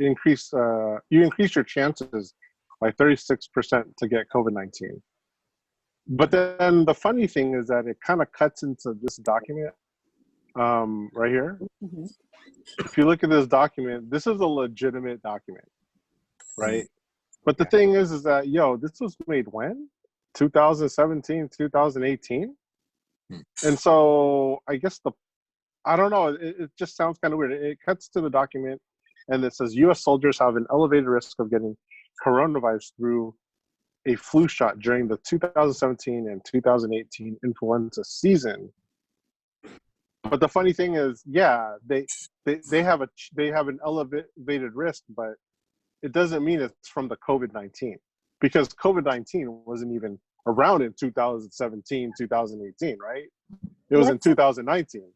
chances by 36% to get COVID-19. But then the funny thing is that it kind of cuts into this document right here. Mm-hmm. If you look at this document, this is a legitimate document, right? But the thing is that, this was made when? 2017, 2018? And so I guess I don't know, it just sounds kind of weird. It cuts to the document and it says U.S. soldiers have an elevated risk of getting coronavirus through a flu shot during the 2017 and 2018 influenza season. But the funny thing is, they have an elevated risk, but it doesn't mean it's from the COVID-19, because COVID-19 wasn't even around in 2017, 2018, right? It was in 2019.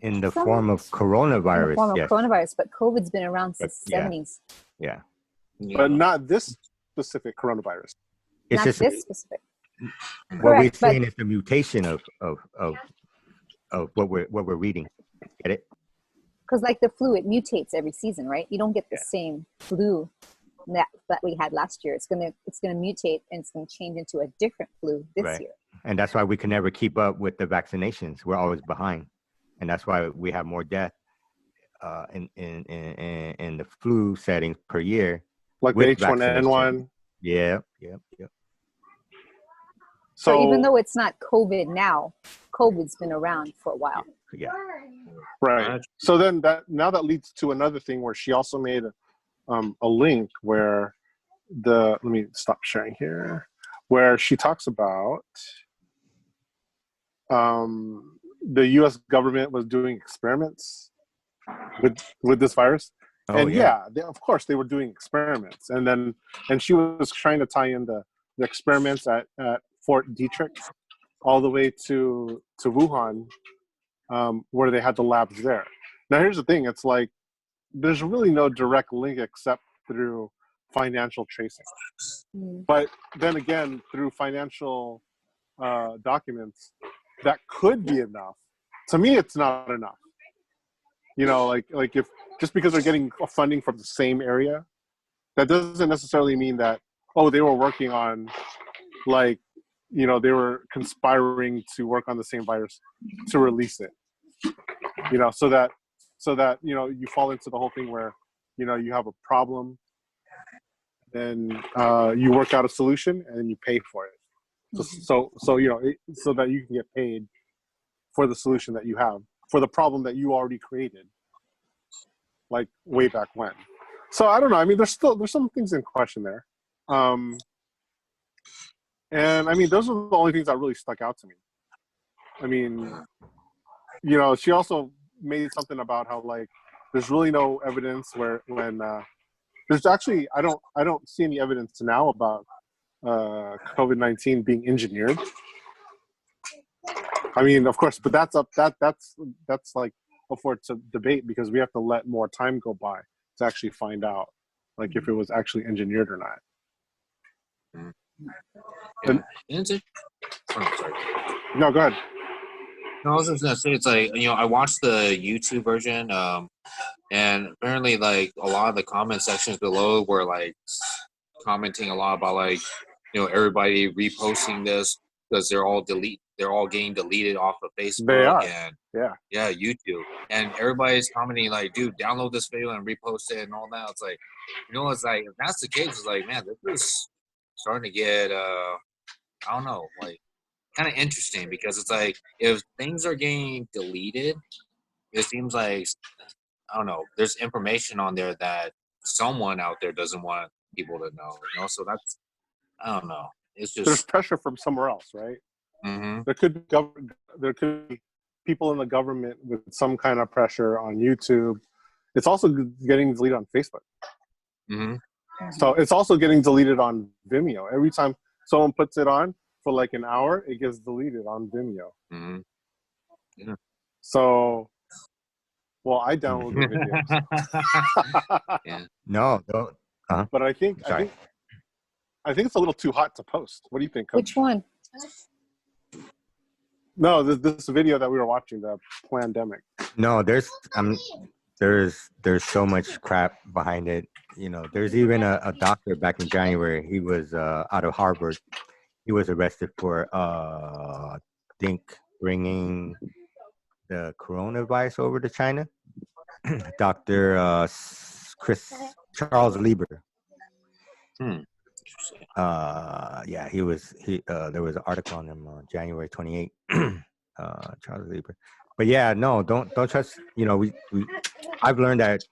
In the form of coronavirus. Coronavirus, but COVID's been around since the 70s. Yeah. But not this specific coronavirus. It's not just this specific. What we're seeing is the mutation of what we're reading. Get it? Because like the flu, it mutates every season, right? You don't get the same flu that we had last year. It's gonna mutate and it's gonna change into a different flu this year. And that's why we can never keep up with the vaccinations. We're always behind, and that's why we have more death in the flu settings per year. Like the H1N1. Yeah. So even though it's not COVID now, COVID's been around for a while. Yeah. Right. So then that leads to another thing where she also made a link where let me stop sharing here, where she talks about the U.S. government was doing experiments with this virus. Of course they were doing experiments, and she was trying to tie in the experiments at Fort Detrick all the way to Wuhan, where they had the labs there. Now here's the thing, it's like there's really no direct link except through financial tracing. But then again, through financial documents, that could be enough. To me, it's not enough. You know, like if just because they're getting funding from the same area, that doesn't necessarily mean that, oh, they were working on, like, you know, they were conspiring to work on the same virus to release it. You know, so that you know, you fall into the whole thing where, you know, you have a problem, then you work out a solution and then you pay for it. So you know, so that you can get paid for the solution that you have for the problem that you already created, like way back when. So I don't know. I mean, there's some things in question there, and I mean, those are the only things that really stuck out to me. I mean, you know, she also made something about how, like, there's really no evidence when there's actually I don't see any evidence now about COVID-19 being engineered. I mean, of course, but that's like up for to debate, because we have to let more time go by to actually find out, like, if it was actually engineered or not. Yeah. Sorry. No, go ahead. No, I was just gonna say, it's like, you know, I watched the YouTube version, and apparently, like, a lot of the comment sections below were like commenting a lot about, like, you know, everybody reposting this because they're all getting deleted off of Facebook. They are. And yeah, YouTube, and everybody's commenting like, dude, download this video and repost it and all that. It's like, you know, it's like, if that's the case, it's like, man, this is starting to get I don't know, like, kind of interesting, because it's like, if things are getting deleted, it seems like, I don't know, there's information on there that someone out there doesn't want people to know, you know. So that's, I don't know, it's just, there's pressure from somewhere else, right? Mm-hmm. There could be people in the government with some kind of pressure on YouTube. It's also getting deleted on Facebook. Mm-hmm. So it's also getting deleted on Vimeo. Every time someone puts it on for like an hour, it gets deleted on Vimeo. Mm-hmm. Yeah. So, well, I download the videos. Yeah. No, don't. But I think it's a little too hot to post. What do you think, Coach? Which one? No, this video that we were watching, the pandemic. No, there's so much crap behind it. You know, there's even a doctor back in January. He was out of Harvard. He was arrested for I think bringing the coronavirus over to China. Dr. Charles Lieber. Yeah, he there was an article on him on January 28th. Charles Lieber. But yeah, no, don't trust. You know, I've learned that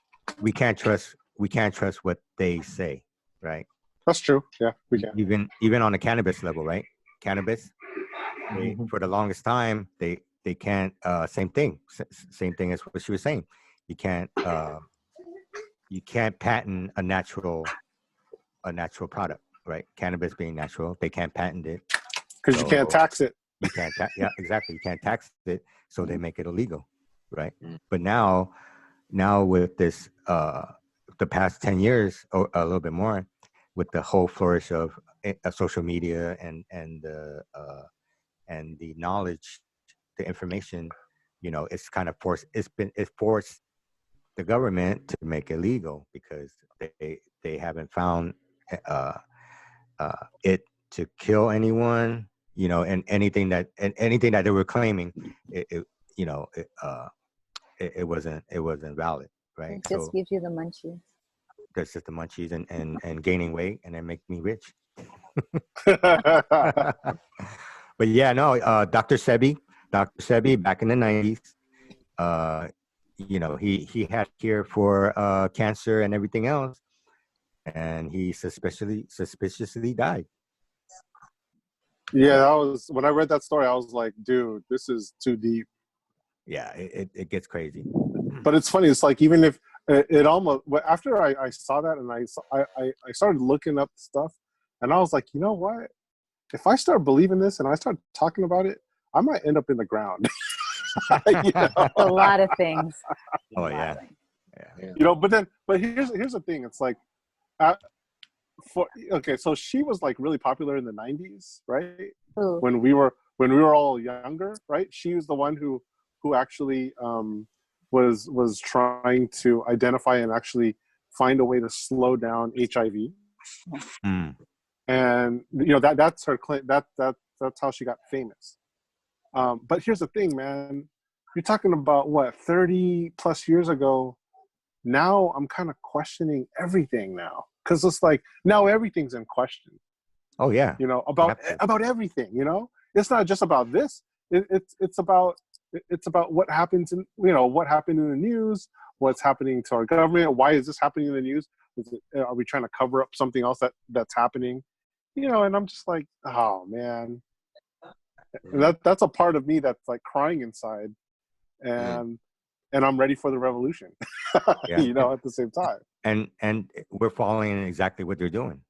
we can't trust what they say, right? That's true. Yeah, we can. Even on a cannabis level, right? Cannabis, for the longest time, they can't. Same thing as what she was saying. You can't patent a natural product, right? Cannabis being natural, they can't patent it because you can't tax it. You can't. Yeah, exactly. You can't tax it, so they make it illegal, right? But now with this, the past 10 years, or a little bit more, with the whole flourish of social media and the knowledge, the information, you know, it's kind of forced. It forced the government to make it legal, because they haven't found it to kill anyone, you know, and anything that they were claiming, it wasn't valid, right? It just gives you the munchies. That's just the munchies and gaining weight, and then make me rich. But yeah, no, Dr. Sebi back in the 90s, you know, he had cure for cancer and everything else, and he suspiciously died. Yeah, that was, when I read that story, I was like, dude, this is too deep. Yeah, it gets crazy. But it's funny. It's like, even if it almost, after I saw that, and I started looking up stuff, and I was like, you know what? If I start believing this and I start talking about it, I might end up in the ground. You know? A lot of things. Oh yeah. You know, but here's the thing. It's like, so she was like really popular in the 90s, right? Ooh. When we were all younger, right? She was the one who actually was trying to identify and actually find a way to slow down HIV. And that's her claim. That's how she got famous. But here's the thing, man. You're talking about what, 30 plus years ago. Now I'm kind of questioning everything now, because it's like now everything's in question. Oh yeah. About everything. It's not just about this. It's about what happens in what happened in the news, what's happening to our government. Why is this happening in the news? Are we trying to cover up something else that's happening? And I'm just like, oh man. And that's a part of me that's like crying inside, and I'm ready for the revolution. Yeah. At the same time. And we're following exactly what they're doing.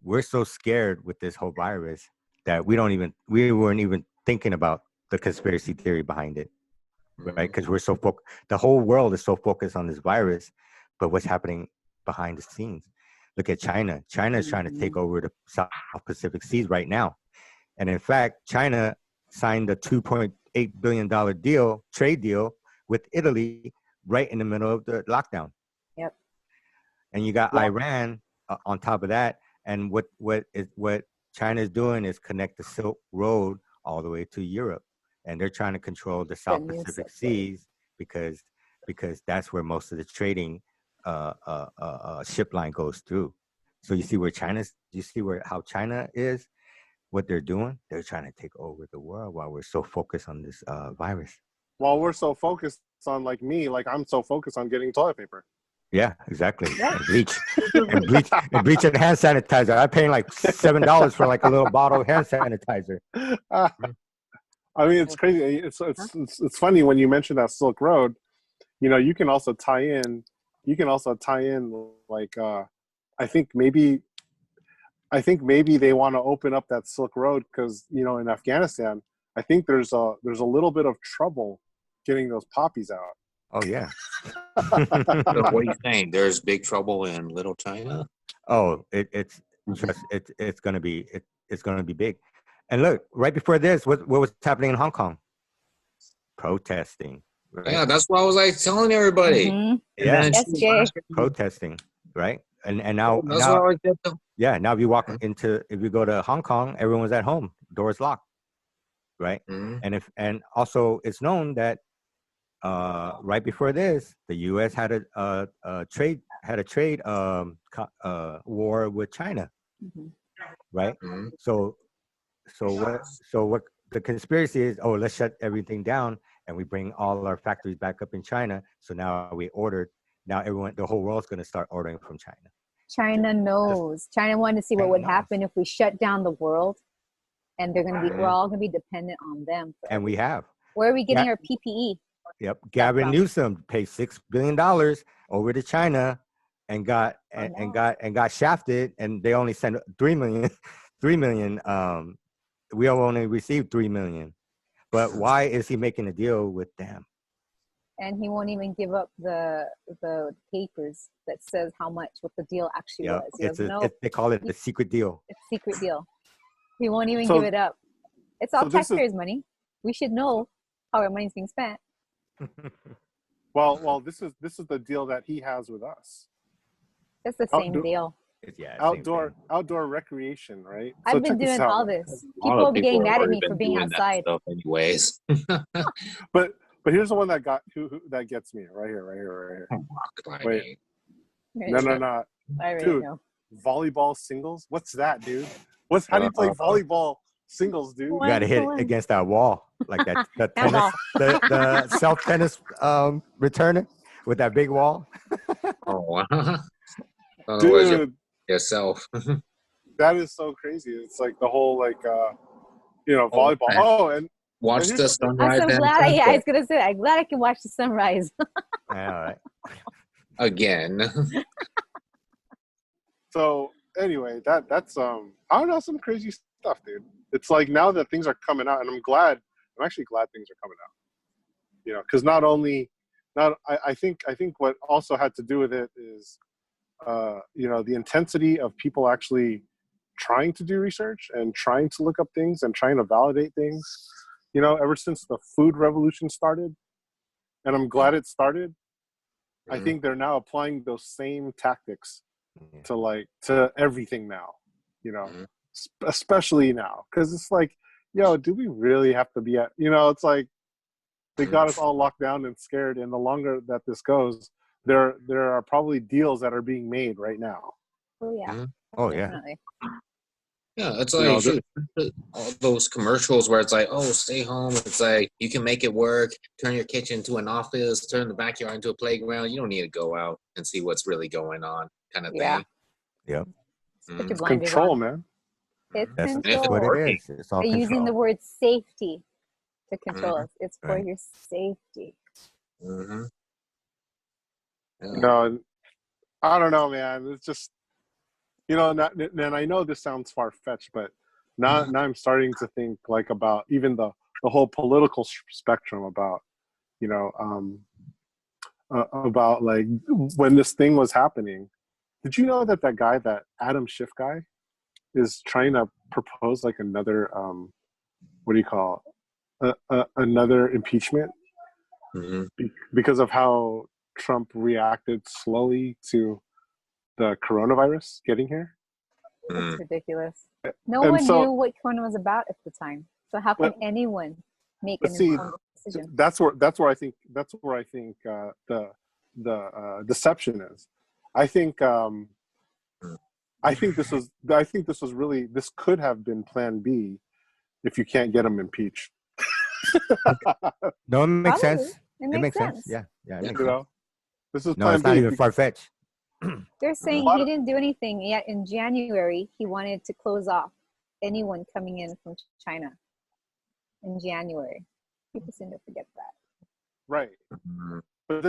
We're so scared with this whole virus that we weren't even thinking about the conspiracy theory behind it, right? Because we're so the whole world is so focused on this virus, but what's happening behind the scenes? Look at China. China is trying to take over the South Pacific Seas right now, and in fact, China signed a $2.8 billion trade deal with Italy right in the middle of the lockdown. Yep. And you got Iran on top of that. And what China is doing is connect the Silk Road all the way to Europe, and they're trying to control the South Pacific Seas because that's where most of the trading ship line goes through. So you see how China is, what they're doing. They're trying to take over the world while we're so focused on this virus. While we're so focused on I'm so focused on getting toilet paper. Yeah, exactly. And bleach and hand sanitizer. I'm paying like $7 for like a little bottle of hand sanitizer. I mean, it's crazy. It's funny when you mention that Silk Road. You can also tie in. Like I think maybe they want to open up that Silk Road because in Afghanistan, I think there's a little bit of trouble getting those poppies out. Oh yeah. So what are you saying? There's big trouble in Little China? Oh, it's gonna be big. And look, right before this, what was happening in Hong Kong? Protesting. Right? Yeah, that's what I was like telling everybody. Mm-hmm. Yeah, Jay. protesting, right? And now now what I was now if you go to Hong Kong, everyone's at home, doors locked, right? Mm-hmm. And also it's known that right before this, the U.S. had a trade war with China, right? Mm-hmm. So what the conspiracy is? Oh, let's shut everything down and we bring all our factories back up in China. So now the whole world's going to start ordering from China. China knows. China wanted to see what would happen if we shut down the world, and we're all going to be dependent on them. And we have. Where are we getting our PPE? Yep, Gavin Newsom paid $6 billion over to China and got shafted, and they only sent 3 million. We only received 3 million. But why is he making a deal with them? And he won't even give up the papers that says what the deal actually was. They call it a secret deal. It's a secret deal. He won't even give it up. It's all taxpayers' money. We should know how our money's being spent. Well, this is the deal that he has with us. It's the same deal. Outdoor recreation, right? I've been doing all this. People will be getting mad at me for being outside. Anyways. But here's the one that gets me right here. Wait. No. Dude, volleyball singles? What's that, dude? How do you play volleyball singles, dude? You got to hit it against that wall, like that tennis, the self tennis returner with that big wall. Oh wow, dude, yourself. That is so crazy. It's like the whole volleyball. Oh, and watch the sunrise. I'm so glad. I was gonna say, I'm glad I can watch the sunrise. All right. Again. So anyway, that's I don't know, some crazy stuff, dude. It's like now that things are coming out, and I'm actually glad things are coming out. Because I think what also had to do with it is, the intensity of people actually trying to do research and trying to look up things and trying to validate things. Ever since the food revolution started, and I'm glad it started. I think they're now applying those same tactics to everything now, you know, especially now, because it's like, yo, do we really have to be at, you know, it's like they got us all locked down and scared, and the longer that this goes, there are probably deals that are being made right now. Oh yeah. Oh yeah. Definitely. Yeah, it's like shoot, all those commercials where it's like, oh, stay home. It's like you can make it work. Turn your kitchen into an office. Turn the backyard into a playground. You don't need to go out and see what's really going on, kind of thing. Yep. Put your blinders Control, on. man. It's That's control. what it is. It's all They're using control. the word safety to control us. It's for your safety. No, I don't know, man. It's just, you know, and I know this sounds far-fetched, but now I'm starting to think like about even the whole political spectrum about, you know, about like when this thing was happening. Did you know that guy, that Adam Schiff guy, is trying to propose like another, what do you call another impeachment because of how Trump reacted slowly to the coronavirus getting here? It's ridiculous. No And one so- knew what Corona was about at the time. So how can anyone make an see, informed decision? that's where I think the deception is. I think this could have been Plan B if you can't get him impeached. No, it makes Probably. sense. It makes sense. Yeah, yeah. It makes You sense. know, this is No, Plan it's not B. even far fetched. They're saying he didn't do anything yet. In January, he wanted to close off anyone coming in from China. In January, people seem to forget that. Right. But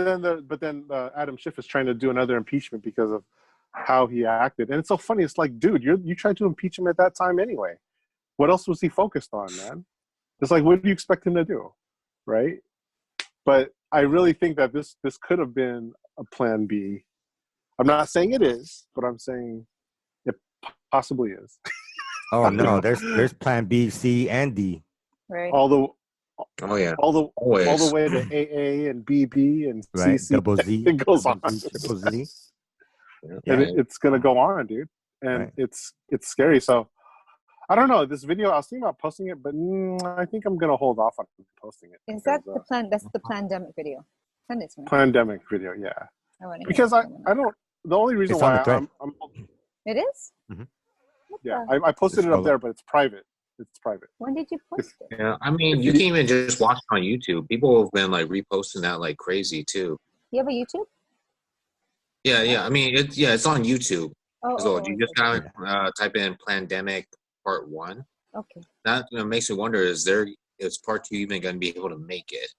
then Adam Schiff is trying to do another impeachment because of how he acted, and it's so funny. It's like, dude, you tried to impeach him at that time anyway. What else was he focused on, man? It's like, what do you expect him to do, right? But I really think that this could have been a Plan B. I'm not saying it is, but I'm saying it possibly is. Oh no, there's Plan B, C, and D. Right. all the Always. way to AA and BB and Right, CC. double Z, It goes double on. Z, triple Z. And it's gonna go on, dude. And it's scary. So I don't know. This video, I was thinking about posting it, but I think I'm gonna hold off on posting it. Is that the plan? That's the pandemic video. Send it to me. Pandemic video? Yeah. I want to hear Because it. I don't. The only reason It's on why the thread. I'm It is? yeah, I posted it up there, but it's private. It's private. When did you post it? Yeah, I mean, you can even just watch it on YouTube. People have been like reposting that like crazy too. You have a YouTube? Yeah. I mean, it's on YouTube. Oh, So oh, you just gotta type in "Pandemic Part 1." Okay. That makes me wonder: is Part 2 even going to be able to make it?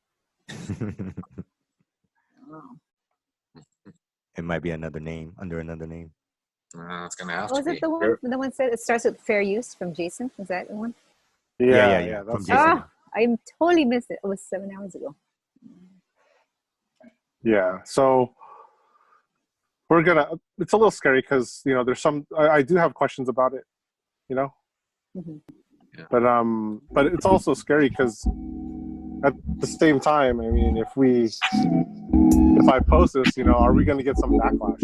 It might be another name, under another name. It's going to have Was to it be. the one? The one said it starts with fair use from Jason. Is that the one? Yeah. That's Jason. I totally missed it. It was 7 hours ago. Yeah. So we're gonna. It's a little scary because there's some. I do have questions about it. But it's also scary because at the same time, I mean, if I post this, are we gonna get some backlash?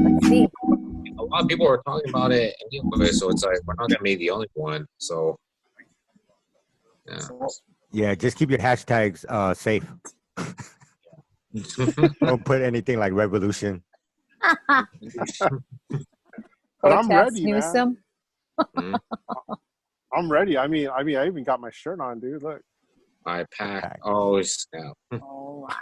Let's see. A lot of people are talking about it anyway, so it's like we're not going to be the only one. So Yeah, just keep your hashtags safe. Don't put anything like revolution. But I'm ready, man. Newsom. I'm ready. I mean, I even got my shirt on, dude. Look. I pack. Oh, snap. Oh my.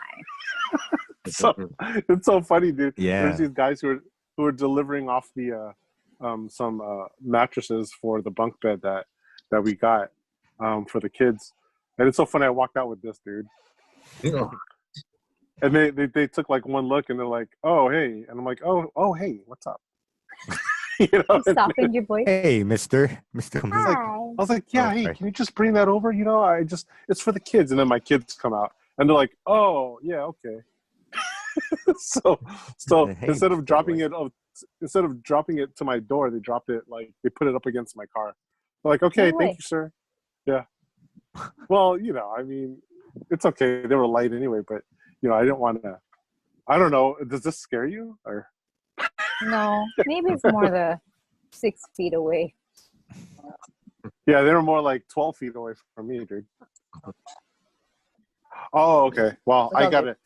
It's so funny, dude. Yeah. There's these guys who are delivering off the some mattresses for the bunk bed that we got for the kids, and it's so funny. I walked out with this, dude. And they took like one look and they're like, "Oh hey," and I'm like, "Oh hey, what's up?" Softened your voice. Hey, Mister. I was like, "Yeah, hey, can you just bring that over? It's for the kids." And then my kids come out and they're like, "Oh yeah, okay." so Hey, instead of dropping it to my door, they dropped it they put it up against my car. They're like, "Okay, No way. thank you, sir." Yeah. Well, I mean, it's okay. They were light anyway, but I didn't want to. I don't know. Does this scare you? Or No, maybe it's more the 6 feet away. Yeah, they were more like 12 feet away from me, dude. Oh, okay. Well, I gotta eat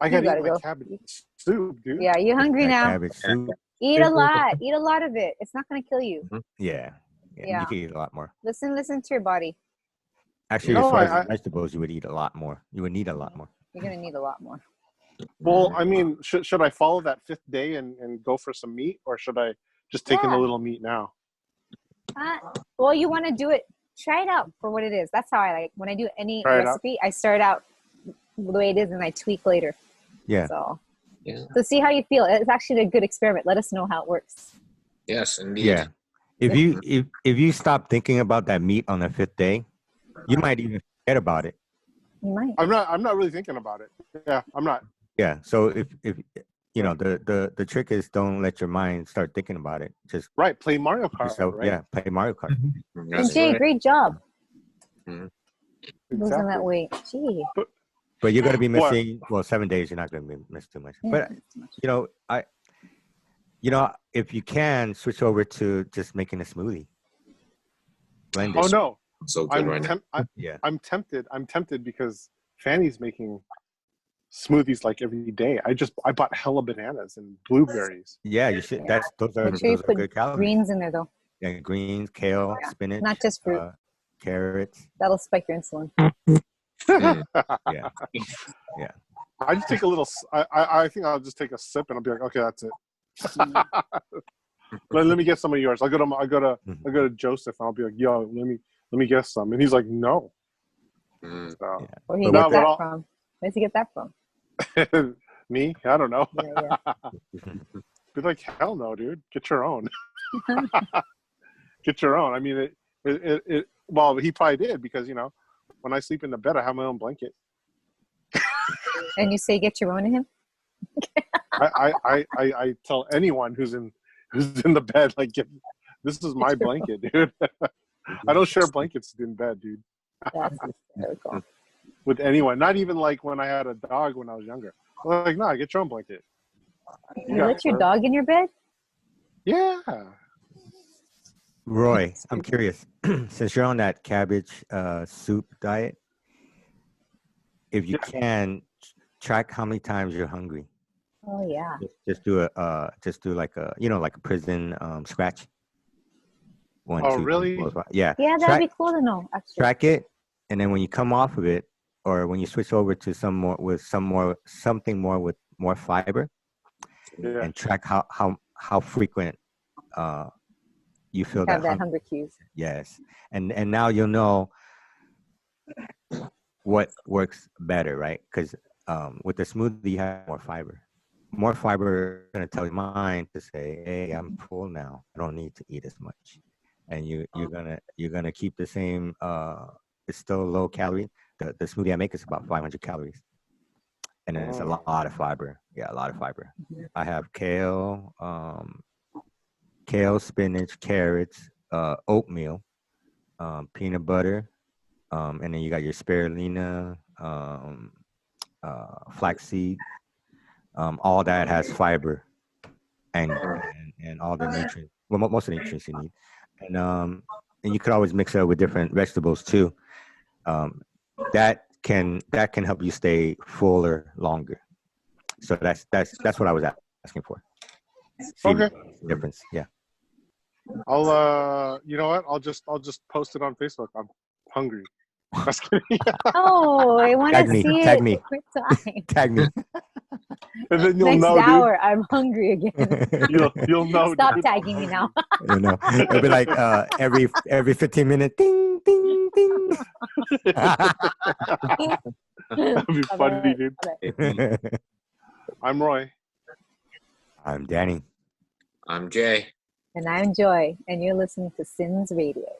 my cabbage soup, dude. Yeah, you hungry now? Cabbage soup. Eat a lot. Eat a lot of it. It's not gonna kill you. Yeah. You can eat a lot more. Listen to your body. Actually, as far as vegetables, you would eat a lot more. You would need a lot more. You're gonna need a lot more. Well, I mean, should I follow that 5th day and go for some meat, or should I just take in a little meat now? Well, you want to do it. Try it out for what it is. That's how I like. When I do any recipe, I start out the way it is and I tweak later. Yeah. So see how you feel. It's actually a good experiment. Let us know how it works. Yes, indeed. Yeah. If you stop thinking about that meat on the 5th day, you might even forget about it. You might. I'm not really thinking about it. Yeah, I'm not. Yeah. So if the trick is don't let your mind start thinking about it. Just play Mario Kart. Right? Yeah, play Mario Kart. And Jay, great job. Exactly. Losing that weight. Gee. But you're gonna be missing 7 days. You're not gonna miss too much. But if you can switch over to just making a smoothie. Blend it. Oh no. So good I'm tempted because Fanny's making smoothies like every day. I bought hella bananas and blueberries. Yeah, you should. Those are good calories. Greens in there though. Yeah, greens, kale, spinach. Not just fruit. Carrots. That'll spike your insulin. Yeah. I just take a little. I think I'll just take a sip and I'll be like, okay, that's it. let me get some of yours. I go to Joseph and I'll be like, yo, let me get some, and he's like, no. So, where he get that from? Where's he get that from? Me? I don't know. Yeah. Be like, hell no, dude. Get your own. Get your own. I mean, well, he probably did because when I sleep in the bed, I have my own blanket. And you say get your own to him? I tell anyone who's in the bed, like, this is my blanket, dude. I don't share blankets in bed, dude. That's hysterical. With anyone, not even like when I had a dog when I was younger. I'm like, nah, get your own blanket. You let your dog in your bed? Yeah. Roy, I'm curious. Since you're on that cabbage soup diet, if you can, track how many times you're hungry. Oh yeah. Just do like a prison scratch. 1, 2, really? 3, 4, 5. Yeah. Yeah, that'd be cool to know. Actually. Track it, and then when you come off of it, or when you switch over to something more with more fiber, and track how frequent you feel have that hunger cues. Yes, and now you'll know what works better, right? Because with the smoothie, you have more fiber. More fiber is going to tell your mind to say, "Hey, I'm full now. I don't need to eat as much." And you're gonna keep the same. It's still low calorie. The smoothie I make is about 500 calories, and then it's a lot of fiber. Yeah, a lot of fiber. I have kale, spinach, carrots, oatmeal, peanut butter, and then you got your spirulina, flaxseed. All that has fiber, and all the nutrients. Well, most of the nutrients you need, and you could always mix it up with different vegetables too. That can help you stay fuller longer. So that's what I was asking for. Okay. Difference, yeah. I'll you know what? I'll just post it on Facebook. I'm hungry. Just kidding. Oh, I want to see it. Tag me. Tag me. And then you'll Next know, hour, dude. I'm hungry again. You'll know. Stop dude. tagging me now. You know, it'll be like every 15 minutes, ding, ding, ding. That'd be funny, dude. I'm Roy. I'm Danny. I'm Jay. And I'm Joy, and you're listening to CINS Radio.